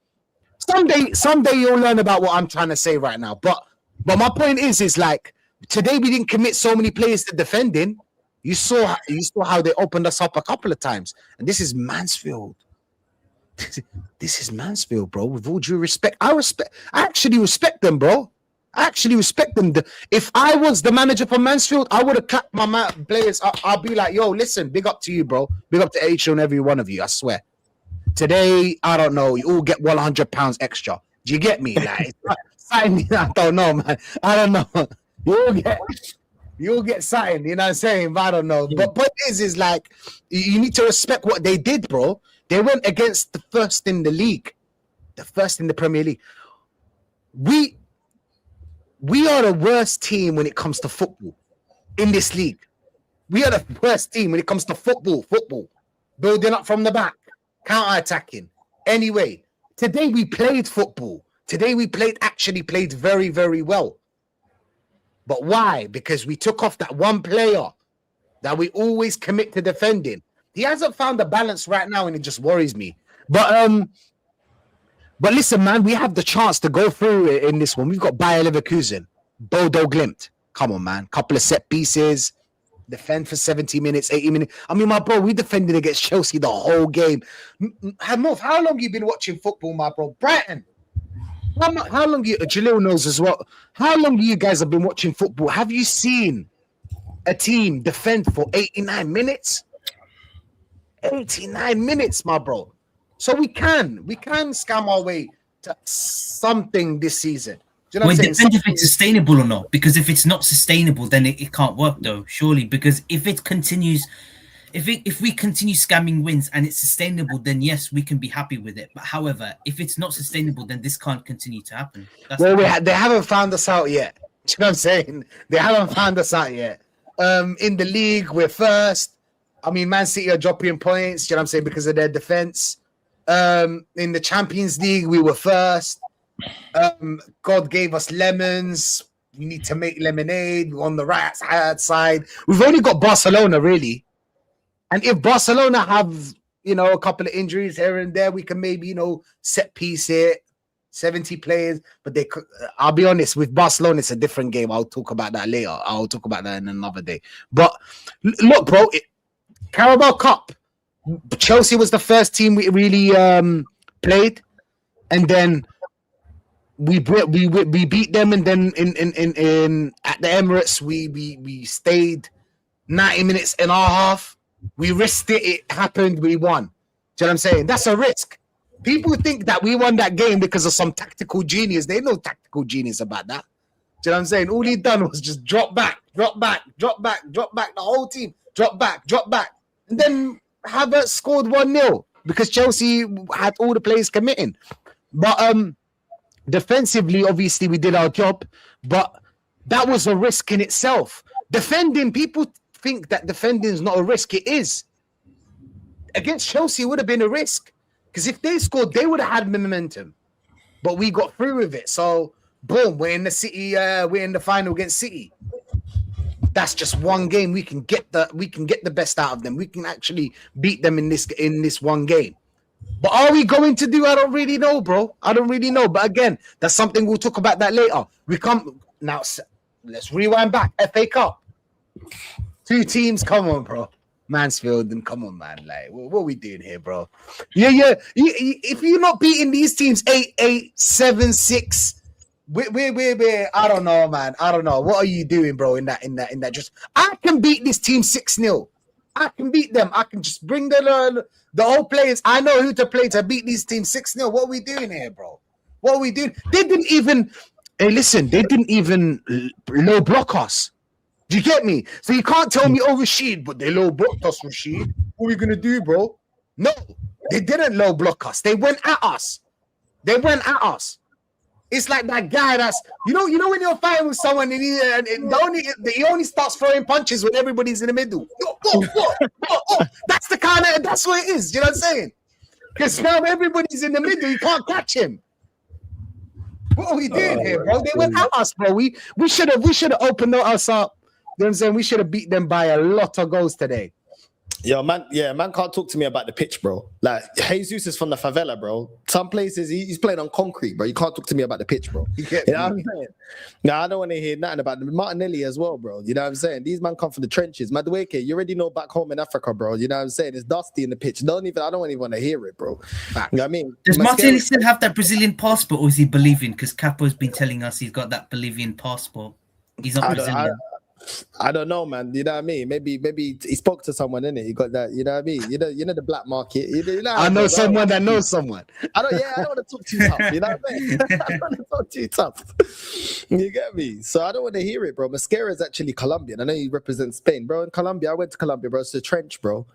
Someday you'll learn about what I'm trying to say right now. But my point is like today we didn't commit so many players to defending. You saw how they opened us up a couple of times. And this is Mansfield. This is Mansfield, bro. With all due respect. I actually respect them, bro. If I was the manager for Mansfield, I would have clapped my players. I'll be like, yo, listen, big up to you, bro. Big up to H and every one of you, I swear. Today, I don't know, you all get £100 extra. Do you get me? Like, I don't know, man. I don't know. You'll get something, you know what I'm saying? But I don't know. But point is like, you need to respect what they did, bro. They went against the first in the league, the first in the Premier League. We are the worst team when it comes to football in this league. We are the worst team when it comes to football. Building up from the back, counter-attacking. Anyway, today we played football. Today we actually played very, very well. But why? Because we took off that one player that we always commit to defending. He hasn't found the balance right now, and it just worries me. But listen, man, we have the chance to go through it in this one. We've got Bayer Leverkusen, Bodo Glimt. Come on, man. Couple of set pieces. Defend for 70 minutes, 80 minutes. I mean, my bro, we defended against Chelsea the whole game. Move, how long you been watching football, my bro? Brighton. How long Jalil knows as well. How long you guys have been watching football? Have you seen a team defend for 89 minutes? 89 minutes, my bro. So we can scam our way to something this season. Do you know what I'm saying? It depends if it's sustainable or not. Because if it's not sustainable, then it can't work though, surely. Because if it continues, if we continue scamming wins and it's sustainable, then yes, we can be happy with it. But however, if it's not sustainable, then this can't continue to happen. They haven't found us out yet. Do you know what I'm saying? They haven't found us out yet. In the league, we're first. I mean, Man City are dropping points, you know what I'm saying, because of their defense. In the Champions League, we were first. God gave us lemons. We need to make lemonade. We're on the right side. We've only got Barcelona, really. And if Barcelona have, a couple of injuries here and there, we can maybe, set piece it, 70 players. But I'll be honest, with Barcelona, it's a different game. I'll talk about that later. I'll talk about that in another day. But look, bro, Carabao Cup, Chelsea was the first team we really played. And then we beat them. And then in at the Emirates, we stayed 90 minutes and a half. We risked it. It happened. We won. Do you know what I'm saying? That's a risk. People think that we won that game because of some tactical genius. They know tactical genius about that. Do you know what I'm saying? All he done was just drop back. The whole team drop back. And then Havertz scored 1-0 because Chelsea had all the players committing. But defensively, obviously, we did our job. But that was a risk in itself. Defending, people think that defending is not a risk. It is. Against Chelsea, it would have been a risk because if they scored, they would have had momentum. But we got through with it. So, boom, we're in the final against City. that's just one game. We can get the best out of them. We can actually beat them in this one game. But are we going to do? I don't really know, bro. I don't really know. But again, that's something we'll talk about that later. We come now. Let's rewind back. FA Cup. 2 teams. Come on, bro. Mansfield and come on, man. Like, what are we doing here, bro? Yeah. If you're not beating these teams 8-8, 7-6, we're I don't know, man. I don't know. What are you doing, bro? In that. Just I can beat this team 6-0. I can beat them. I can just bring the whole players. I know who to play to beat these teams 6-0. What are we doing here, bro? What are we doing? They didn't even. Hey, listen. They didn't even low block us. Do you get me? So you can't tell me, Rashid, but they low blocked us, Rashid. What are we gonna do, bro? No, they didn't low block us. They went at us. It's like that guy that's you know when you're fighting with someone and he only starts throwing punches when everybody's in the middle. That's what it is. You know what I'm saying? Because now everybody's in the middle, you can't catch him. What are we doing here, bro? They went at us, bro. We should have opened us up. You know what I'm saying? We should have beat them by a lot of goals today. Yo, man, man can't talk to me about the pitch, bro. Like, Jesus is from the favela, bro. Some places, he's playing on concrete, bro. You can't talk to me about the pitch, bro. You know what I'm saying? No, I don't want to hear nothing about Martinelli as well, bro. You know what I'm saying? These men come from the trenches. Madueke, you already know back home in Africa, bro. You know what I'm saying? It's dusty in the pitch. I don't even want to hear it, bro. You know what I mean? Does Martinelli still have that Brazilian passport, or is he Bolivian? Because Capo's been telling us he's got that Bolivian passport. He's not Brazilian. I don't know, man. You know what I mean? Maybe he spoke to someone, innit? He got that. You know what I mean? You know the black market. You know I know someone that knows someone. I don't want to talk too tough. You know what I mean? I don't want to talk too tough. You get me? So I don't want to hear it, bro. Mascara is actually Colombian. I know you represent Spain, bro. In Colombia, I went to Colombia, bro. It's the trench, bro.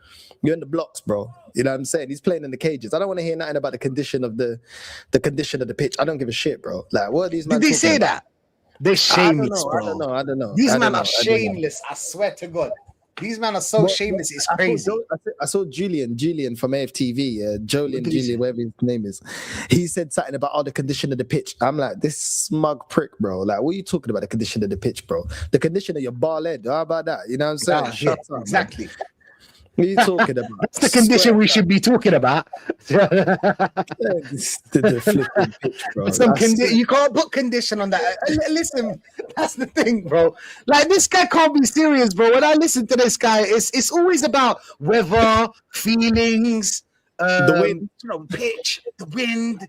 You're in the blocks, bro. You know what I'm saying? He's playing in the cages. I don't want to hear nothing about the condition of the condition of the pitch. I don't give a shit, bro. Like, what are these men? Did they say about? That? They're shameless, bro. I don't know. These men are shameless. I swear to God. These men are so shameless. It's crazy. I saw Julian from AFTV, Julian, whatever his name is. He said something about the condition of the pitch. I'm like, this smug prick, bro. Like, what are you talking about? The condition of the pitch, bro? The condition of your ball head. How about that? You know what I'm saying? Oh, shut up, exactly. Man. What are you talking about? That's the condition we should be talking about. the flipping pitch, bro. You can't put condition on that. Listen, that's the thing, bro. Like, this guy can't be serious, bro. When I listen to this guy, it's always about weather, feelings, the wind, pitch, the wind.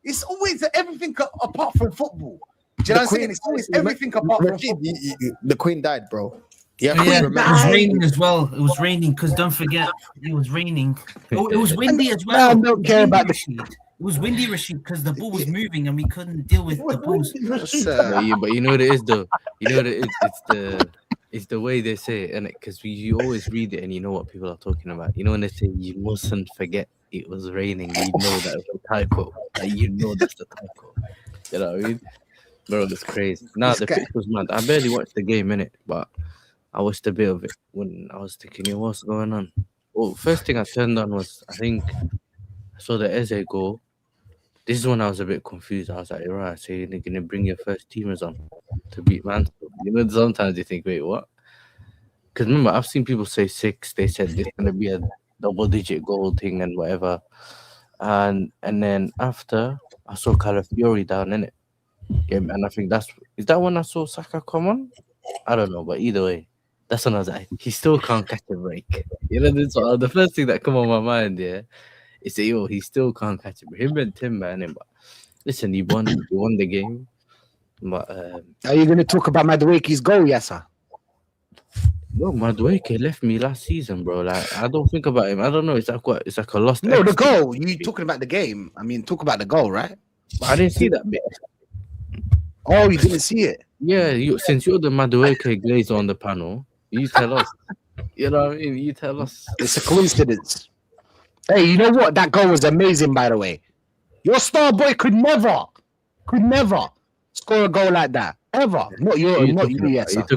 It's always everything apart from football. Do you know what I'm saying? It's always everything apart from football. The Queen died, bro. Yeah, it was raining as well. It was raining because don't forget, it was raining. Oh, it was windy as well. I don't care about Rashid. It was windy, Rashid, because the ball was moving and we couldn't deal with the balls. But you know what it is, though. You know what it is. It's the way they say it, and because you always read it and you know what people are talking about. You know when they say you mustn't forget it was raining, you know that it's a typo. Like, you know that's the typo. You know what I mean? Bro, it's crazy. Nah, the pitch was mad. I barely watched the game, innit, but I watched a bit of it when I was thinking, what's going on? Well, first thing I turned on was, I think, I saw the Eze goal. This is when I was a bit confused. I was like, right, so you're going to bring your first teamers on to beat Mansfield. You know, sometimes you think, wait, what? Because remember, I've seen people say 6. They said it's going to be a double-digit goal thing and whatever. And then after, I saw Calafiori down in it. Yeah, and I think is that when I saw Saka come on? I don't know, but either way. That's when I was like, he still can't catch a break. You know, the first thing that come on my mind, yeah, is that, he still can't catch it. Him and Tim, man. But listen, he won the game. But are you going to talk about Madueke's goal, Yasa? Bro, Madueke left me last season, bro. Like, I don't think about him. I don't know. It's like what? It's like a lost. No, the goal. You talking about the game? I mean, talk about the goal, right? But I didn't see that bit. Oh, you didn't see it? Yeah, since you're the Madueke glazer on the panel, you tell us. You know what I mean? You tell us. It's a coincidence. Hey, you know what? That goal was amazing, by the way. Your star boy could never score a goal like that ever. Not you, not you. Yes, Are you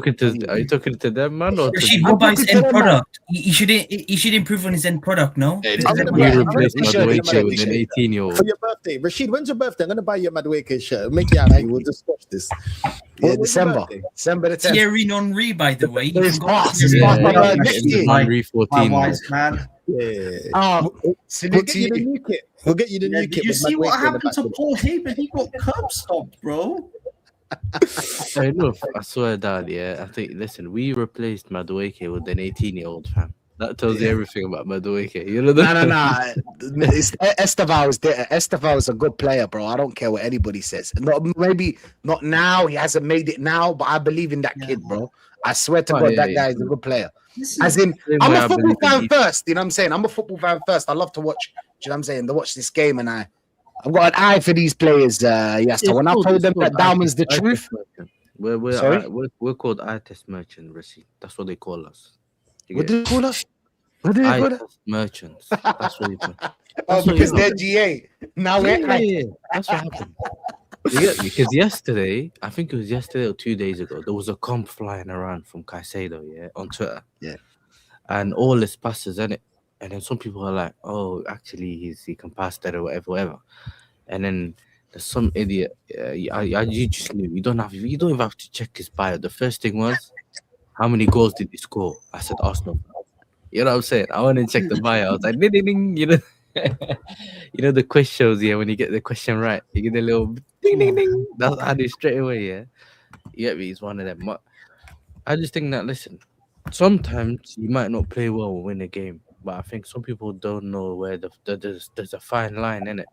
talking to them, man? Or Rashid, what about his end product? He should improve on his end product, no? We replaced Madueke with an 18-year-old. For your birthday, Rashid, when's your birthday? I'm gonna buy you a Madueke shirt. Make you happy. We'll just watch this. Yeah, December the 10th. Thierry Henry, by the way. Henry 14. Man. Yeah. We'll get you the new kit. We'll get you the new kit. Did you see what happened to Paul Heyman? He got curb stomped, bro. Hey, look, I swear down, yeah. I think, listen, we replaced Madueke with an 18-year-old, fam. That tells you everything about Madueke. You know that? No. Esteval is a good player, bro. I don't care what anybody says. Maybe not now. He hasn't made it now, but I believe in that kid, bro. I swear to God, that guy is a good player. As in, I'm a football fan first. You know what I'm saying? I'm a football fan first. I love to watch. You know what I'm saying? To watch this game, and I've got an eye for these players. Yes. So when I told them that Dalman's the truth, we're called eye test merchant, Rashid. That's what they call us. What do they call us? What do they call us? Merchants. That's what you call. Because they're GA. Now yeah. That's what happened. Yeah, because yesterday, I think it was yesterday or 2 days ago, there was a comp flying around from Caicedo, on Twitter. Yeah. And all his passes, in it. And then some people are like, oh, actually, he can pass that or whatever. And then there's some idiot. You just knew. You don't even have to check his bio. The first thing was, how many goals did he score? I said Arsenal. You know what I'm saying? I want to check the bio. I was like, ding, ding, ding. You know, the quiz shows. Yeah, when you get the question right, you get a little ding, ding, ding. That's how I do straight away. Yeah, you get me. He's one of them. But I just think that listen, sometimes you might not play well or win a game. But I think some people don't know where there's a fine line in it.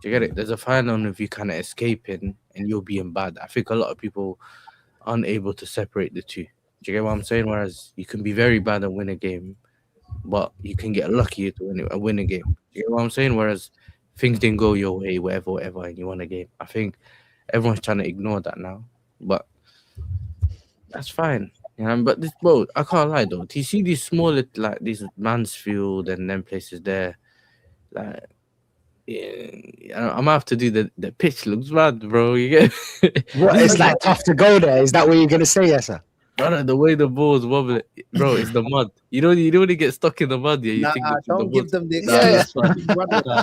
Do you get it? There's a fine line if you kind of escaping and you're being bad. I think a lot of people aren't able to separate the two. Do you get what I'm saying? Whereas you can be very bad and win a game, but you can get lucky to win a game. Do you get what I'm saying? Whereas things didn't go your way, whatever, and you won a game. I think everyone's trying to ignore that now, but that's fine. You know, but I can't lie though. Do you see these smaller, like these Mansfield and them places there? Like, yeah, I'm gonna have to do the pitch looks bad, bro. You get what? It's like tough to go there. Is that what you're gonna say, yes, sir? No, the way the ball's wobbling, bro, it's the mud. You know when you get stuck in the mud, you think don't give them the excuse.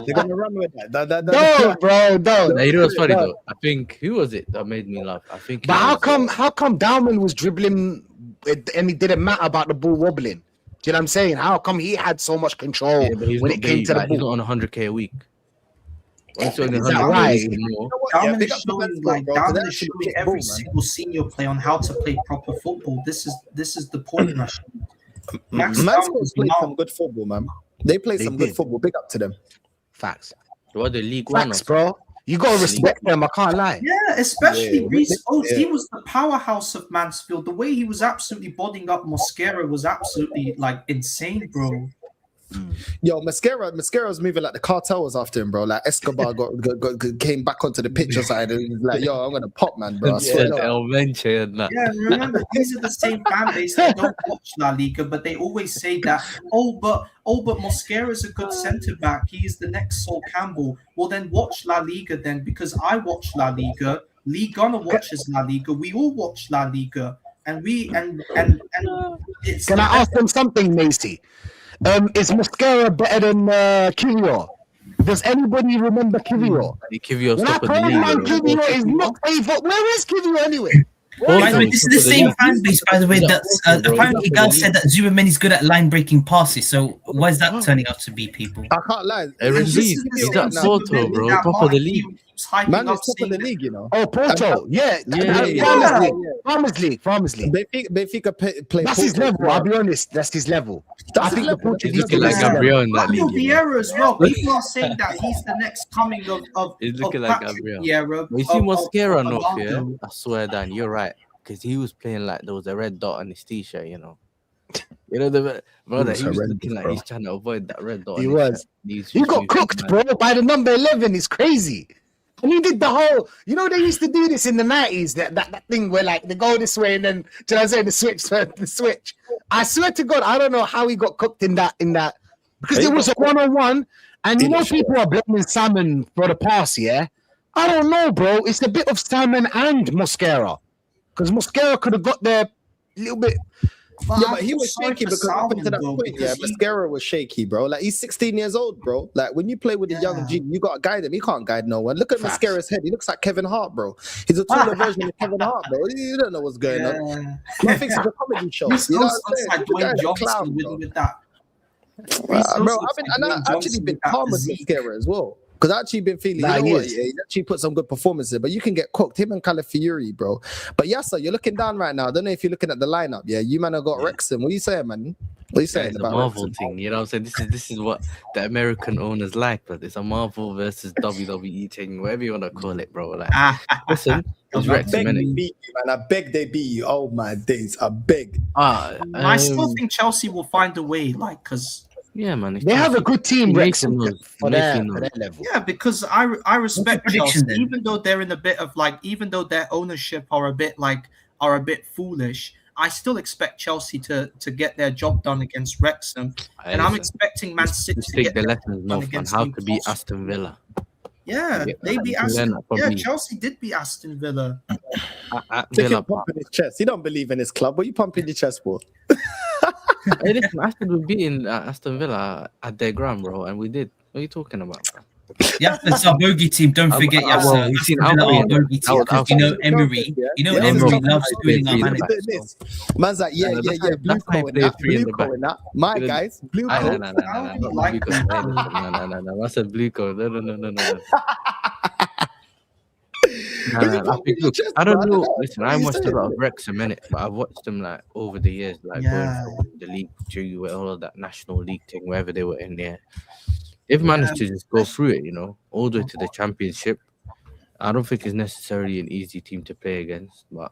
They're gonna run with that. No, bro, don't. Now, you know what's funny though? I think who was it that made me laugh? I think. But how come Dalman was dribbling and it didn't matter about the ball wobbling? Do you know what I'm saying? How come he had so much control when it came to the ball? He's not on 100k a week. Is that right? Dalman is showing every single senior player on how to play proper football. This is the point, Rashid. Mansfield's played some good football, man. They played some good football. Big up to them. Facts. What the league? Facts, bro. You gotta respect them. I can't lie. Yeah, especially Reece Oates. He was the powerhouse of Mansfield. The way he was absolutely bodying up Mosquera was absolutely like insane, bro. Yo, Mascara's moving like the cartel was after him, bro. Like Escobar came back onto the pitch side and was like, yo, I'm gonna pop, man, bro. Yeah, remember, these are the same fan base that don't watch La Liga, but they always say that, but Mosquera's a good centre back. He is the next Sol Campbell. Well, then watch La Liga then, because I watch La Liga. Lee Gunner watches La Liga. We all watch La Liga, and it's. Can I ask them something, Macy? Is Mosquera better than Kivio? Does anybody remember Kivio? Kivio's top of the league. Kivio is not favorite. Where is Kivio anyway? By the way, this is the same fan base, by the way, that's apparently Gal said that Zubameni's good at line-breaking passes, so why is that turning out to be, people? I can't lie. He's at Porto, bro, top of the league. Man, it's top of the league, you know. Oh, Porto, Farmers League. Benfica play. That's his level. I'll be honest. That's his level. I think the Portuguese looking like Gabriel in that league. Vieira as well. People are saying that he's the next coming of. He's looking like Gabriel. You see Mosquera off here? I swear, Dan, you're right, because he was playing like there was a red dot on his t-shirt. You know the brother. He was looking like he's trying to avoid that red dot. He was. He got cooked, bro, by the number 11. It's crazy. And he did the whole, they used to do this in the 90s, that thing where like they go this way and then, do you know what I'm saying, the switch. I swear to God, I don't know how he got cooked in that, because it was a one-on-one, and people are blaming Salmon for the pass, yeah? I don't know, bro. It's a bit of Simon and Mosquera. Because Mosquera could have got there a little bit. Yeah, but he was shaky because up until that point, Mascara was shaky, bro. Like, he's 16 years old, bro. Like, when you play with a young G, you got to guide him. He can't guide no one. Look at Mascara's head. He looks like Kevin Hart, bro. He's a taller version of Kevin Hart, bro. You don't know what's going on. I think it's a comedy show. You know what I'm saying? Like Dwayne Johnson with that. Bro, I've actually been calm with Mascara as well. Because I've actually been feeling, you know what, he actually put some good performances, but you can get cooked. Him and Calafiori, bro. But yes, sir, you're looking down right now. I don't know if you're looking at the lineup. Yeah, you man have got Wrexham. What are you saying, man? What are you saying about a Marvel Wrexham? thing? You know what I'm saying? This is what the American owners like, but it's a Marvel versus WWE thing, whatever you want to call it, bro. Like, listen, it's I Wrexham, beg they innit? beat you, man. I beg they beat you. Oh my days, I beg. I still think Chelsea will find a way, like, because yeah, man, they have a good team, Wrexham, for their level. Yeah, because I respect prediction Chelsea, then? even though they're in a bit of like, even though their ownership are a bit foolish. I still expect Chelsea to get their job done against Wrexham, and I'm expecting Man City to take get the their lessons job done north on against how to beat Newcastle. Aston Villa. Yeah, they beat learn Aston. that from Yeah, me. Chelsea did beat Aston Villa. At Take Villa it pumping his chest. He don't believe in his club. What are you pumping your chest for? Hey, listen, Aston were beating Aston Villa at their ground, bro, and we did. What are you talking about, bro? Yeah, that's our bogey team. Don't forget, well, Yasser. we've seen Aston Villa, our Albion. bogey That team. was Because you know outside. Emery, Emery loves doing our manager. Man's like, yeah, blue coat in that, blue coat in that. My guys, blue coat. No. I said blue coat. No. I don't know. Listen, I watched a lot of Wrexham, innit? But I've watched them like over the years, like going from the League Two, all of that National League thing, wherever they were in there. They've managed to just go through it, you know, all the way to the Championship. I don't think it's necessarily an easy team to play against, but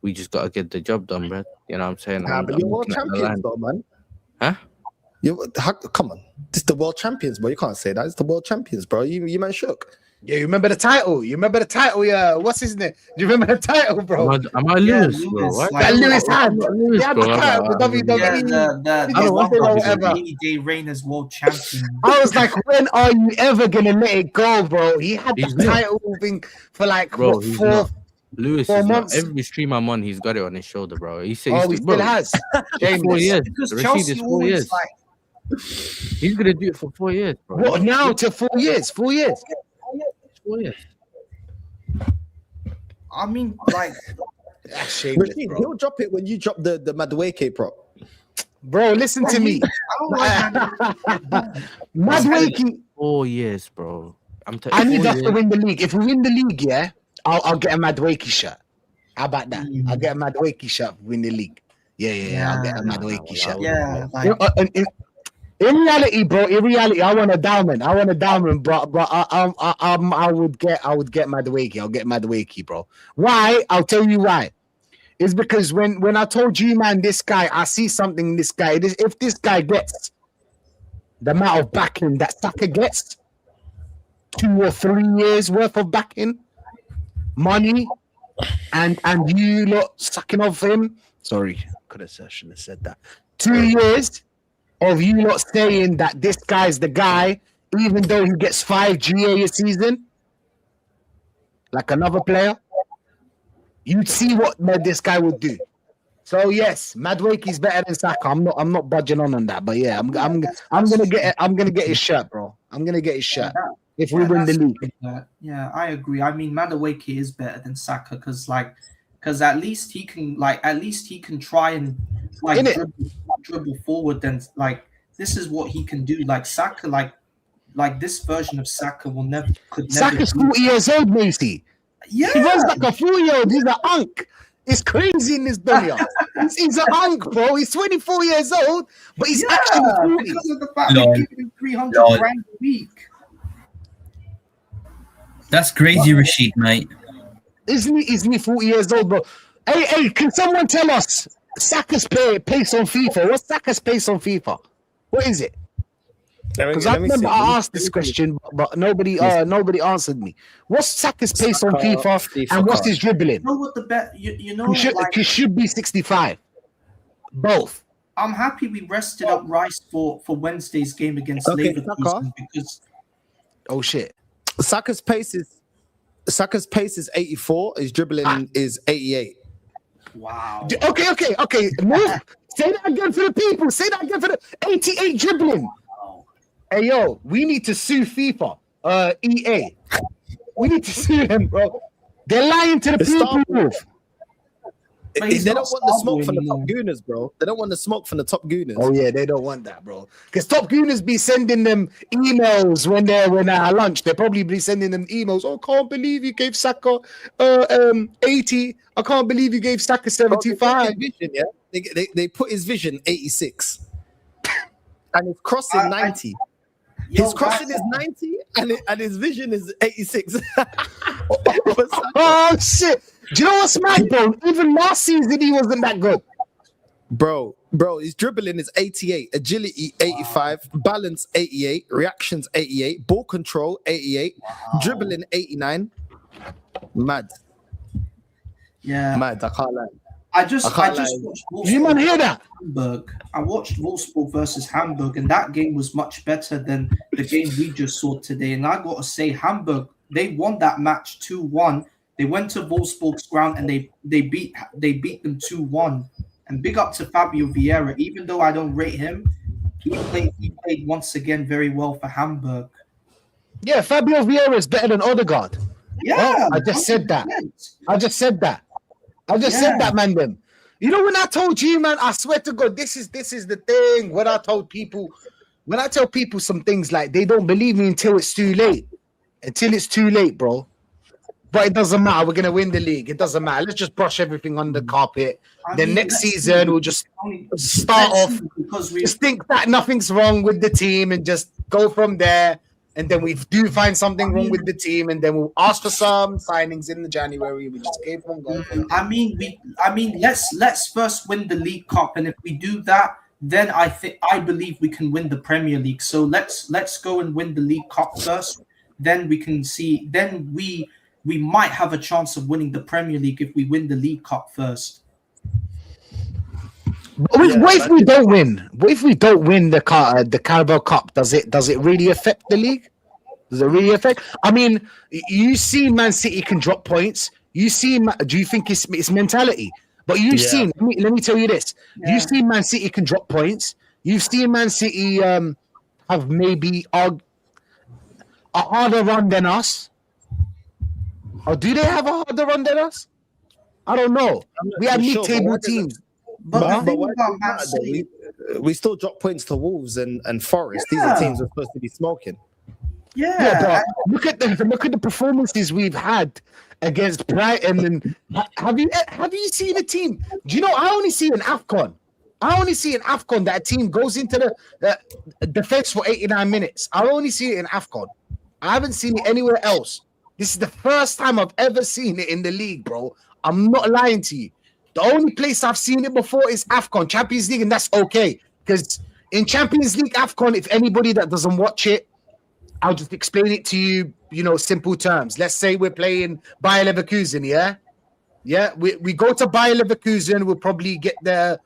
we just got to get the job done, bro. You know what I'm saying? But you're world champions, though, man. Huh? Come on. This is the world champions, bro. You can't say that. It's the world champions, bro. You man shook. Yeah, you remember the title? Yeah. What's his name? Do you remember the title, bro? Am I Lewis, bro? What? That Lewis had. Lewis, He had bro. the title, the WWE. The day reign as world champion. I was like, when are you ever gonna let it go, bro? He had the title thing for like bro, what, four months. Every stream I'm on, he's got it on his shoulder, bro. He says, he still has. 4 years. Because The Chelsea receipt is 4 years. He's gonna do it for 4 years, bro. What now to 4 years? 4 years. 4 years. I mean, like, Rashid, he'll drop it when you drop the Madueke prop. Bro, listen to me. Madueke. 4 years, bro. I need us to win the league. If we win the league, yeah, I'll get a Madueke shirt. How about that? I'll get a Madueke shirt if we win the league. Yeah. I'll get a Madueke shirt. Yeah. In reality, bro. I want a diamond. But I would get Madueke. I'll get Madueke, bro. Why? I'll tell you why. It's because when I told you, man, this guy, I see something in this guy. If this guy gets the amount of backing that Saka gets, 2 or 3 years worth of backing, money, and you lot sucking off him. Sorry, shouldn't have said that. 2 years of you lot saying that this guy's the guy, even though he gets 5 GA a season, like another player, you'd see what this guy would do. So yes, Madueke's better than Saka. I'm not budging on that. But yeah, I'm gonna get his shirt, bro. I'm gonna get his shirt if we win the league. Yeah, I agree. I mean, Madueke is better than Saka because at least he can try and dribble forward. And like this is what he can do. Like Saka, like this version of Saka could never. Saka's 40 years old, Macy. Yeah, he runs like a 4-year-old. He's an unk. It's crazy in this dunya. He's an unk, bro. He's 24 years old, but he's actually 40. Because of the fact they're giving him 300 grand a week. That's crazy, Rashid, mate. Isn't he 40 years old, bro? Hey, can someone tell us Saka's pace on FIFA? What's Saka's pace on FIFA? What is it? Because I remember I asked this question, but nobody answered me. What's Saka's pace on FIFA and what's his dribbling? You know what the bet? You know, he should be 65. Both. I'm happy we rested up Rice for Wednesday's game against Leverkusen because. Oh shit! Saka's pace is Saka's pace is 84. His dribbling is 88. Wow. Okay. Move. Say that again for the people. Say that again for the 88 dribbling. Wow. Hey, yo, we need to sue FIFA, EA. We need to sue them, bro. They're lying to the people. They don't want the smoke from the top gooners, bro. They don't want the smoke from the top gooners. Oh yeah, they don't want that, bro. Because top gooners be sending them emails when they're at lunch. They probably be sending them emails. Oh, can't believe you gave Saka 80. I can't believe you gave Saka 75. Vision, yeah, they put his vision 86, and his crossing 90. His crossing is 90, and his vision is 86. Oh shit! Do you know what's mad, bro? Even last season he wasn't that good. Bro, his dribbling is 88, agility 85, balance 88, reactions 88, ball control 88, dribbling 89. Mad. Yeah. Mad, I can't lie. I just watched Wolfsburg. You man hear that? Hamburg. I watched Wolfsburg versus Hamburg, and that game was much better than the game we just saw today. And I got to say, Hamburg, they won that match 2-1. They went to Wolfsburg's ground and they beat them 2-1. And big up to Fabio Vieira. Even though I don't rate him, he played once again very well for Hamburg. Yeah, Fabio Vieira is better than Ødegaard. Yeah, I just said that. I just said that, man. Them. You know, when I told you, man, I swear to God, this is the thing. When I tell people some things, like, they don't believe me until it's too late. Until it's too late, bro. But it doesn't matter. We're gonna win the league. It doesn't matter. Let's just brush everything under the carpet. Then next season we'll just start off because we just think that nothing's wrong with the team and just go from there. And then we do find something wrong with the team, and then we'll ask for some signings in the January. We just keep on going. I mean, let's first win the League Cup, and if we do that, then I believe we can win the Premier League. So let's go and win the League Cup first. Then we can see. Then we might have a chance of winning the Premier League if we win the League Cup first. What if we don't win? What if we don't win the Carabao Cup? Does it really affect the league? Does it really affect? I mean, you see, Man City can drop points. You see, do you think it's mentality? But you've seen. Let me tell you this. Yeah. You've seen Man City can drop points. You've seen Man City have maybe a harder run than us. Or do they have a harder run than us? I don't know. We have mid-table teams. But we still drop points to Wolves and Forest. These are teams we're supposed to be smoking. Yeah, but look at the performances we've had against Brighton. And have you seen a team? Do you know? I only see an AFCON that a team goes into the defense for 89 minutes. I only see it in AFCON. I haven't seen it anywhere else. This is the first time I've ever seen it in the league, bro. I'm not lying to you. The only place I've seen it before is AFCON, Champions League, and that's okay. Because in Champions League, AFCON, if anybody that doesn't watch it, I'll just explain it to you, simple terms. Let's say we're playing Bayer Leverkusen, yeah? Yeah, we go to Bayer Leverkusen, we'll probably get there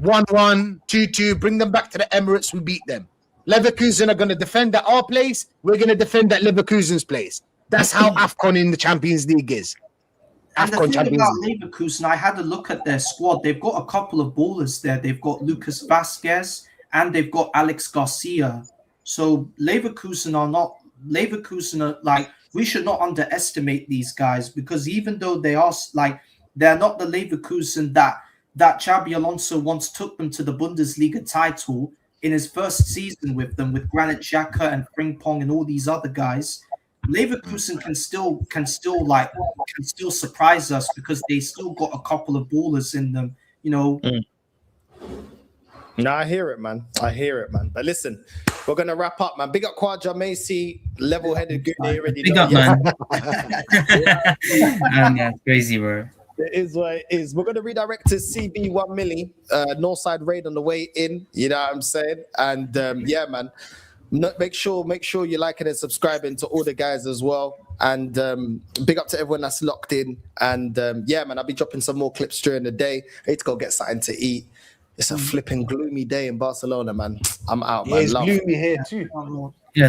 1-1, 2-2, bring them back to the Emirates, we beat them. Leverkusen are going to defend at our place, we're going to defend at Leverkusen's place. That's how AFCON in the Champions League is. And the thing about Leverkusen, I had a look at their squad. They've got a couple of ballers there. They've got Lucas Vasquez and they've got Alex Garcia. So Leverkusen are like, we should not underestimate these guys, because even though they are like, they're not the Leverkusen that Xabi Alonso once took them to the Bundesliga title in his first season with them, with Granit Xhaka and Frimpong and all these other guys. Leverkusen can still surprise us because they still got a couple of ballers in them, No, I hear it, man. But listen, we're gonna wrap up, man. Big up Kwaja Macy, level-headed good day already. Big up, man. Yeah, crazy, bro. It is what it is. We're gonna redirect to CB 1 milli, Northside raid on the way in. You know what I'm saying? And man. Make sure you're liking and subscribing to all the guys as well, and big up to everyone that's locked in. And man, I'll be dropping some more clips during the day. I need to go get something to eat. It's a flipping gloomy day in Barcelona, man. I'm out, man. It's gloomy here too.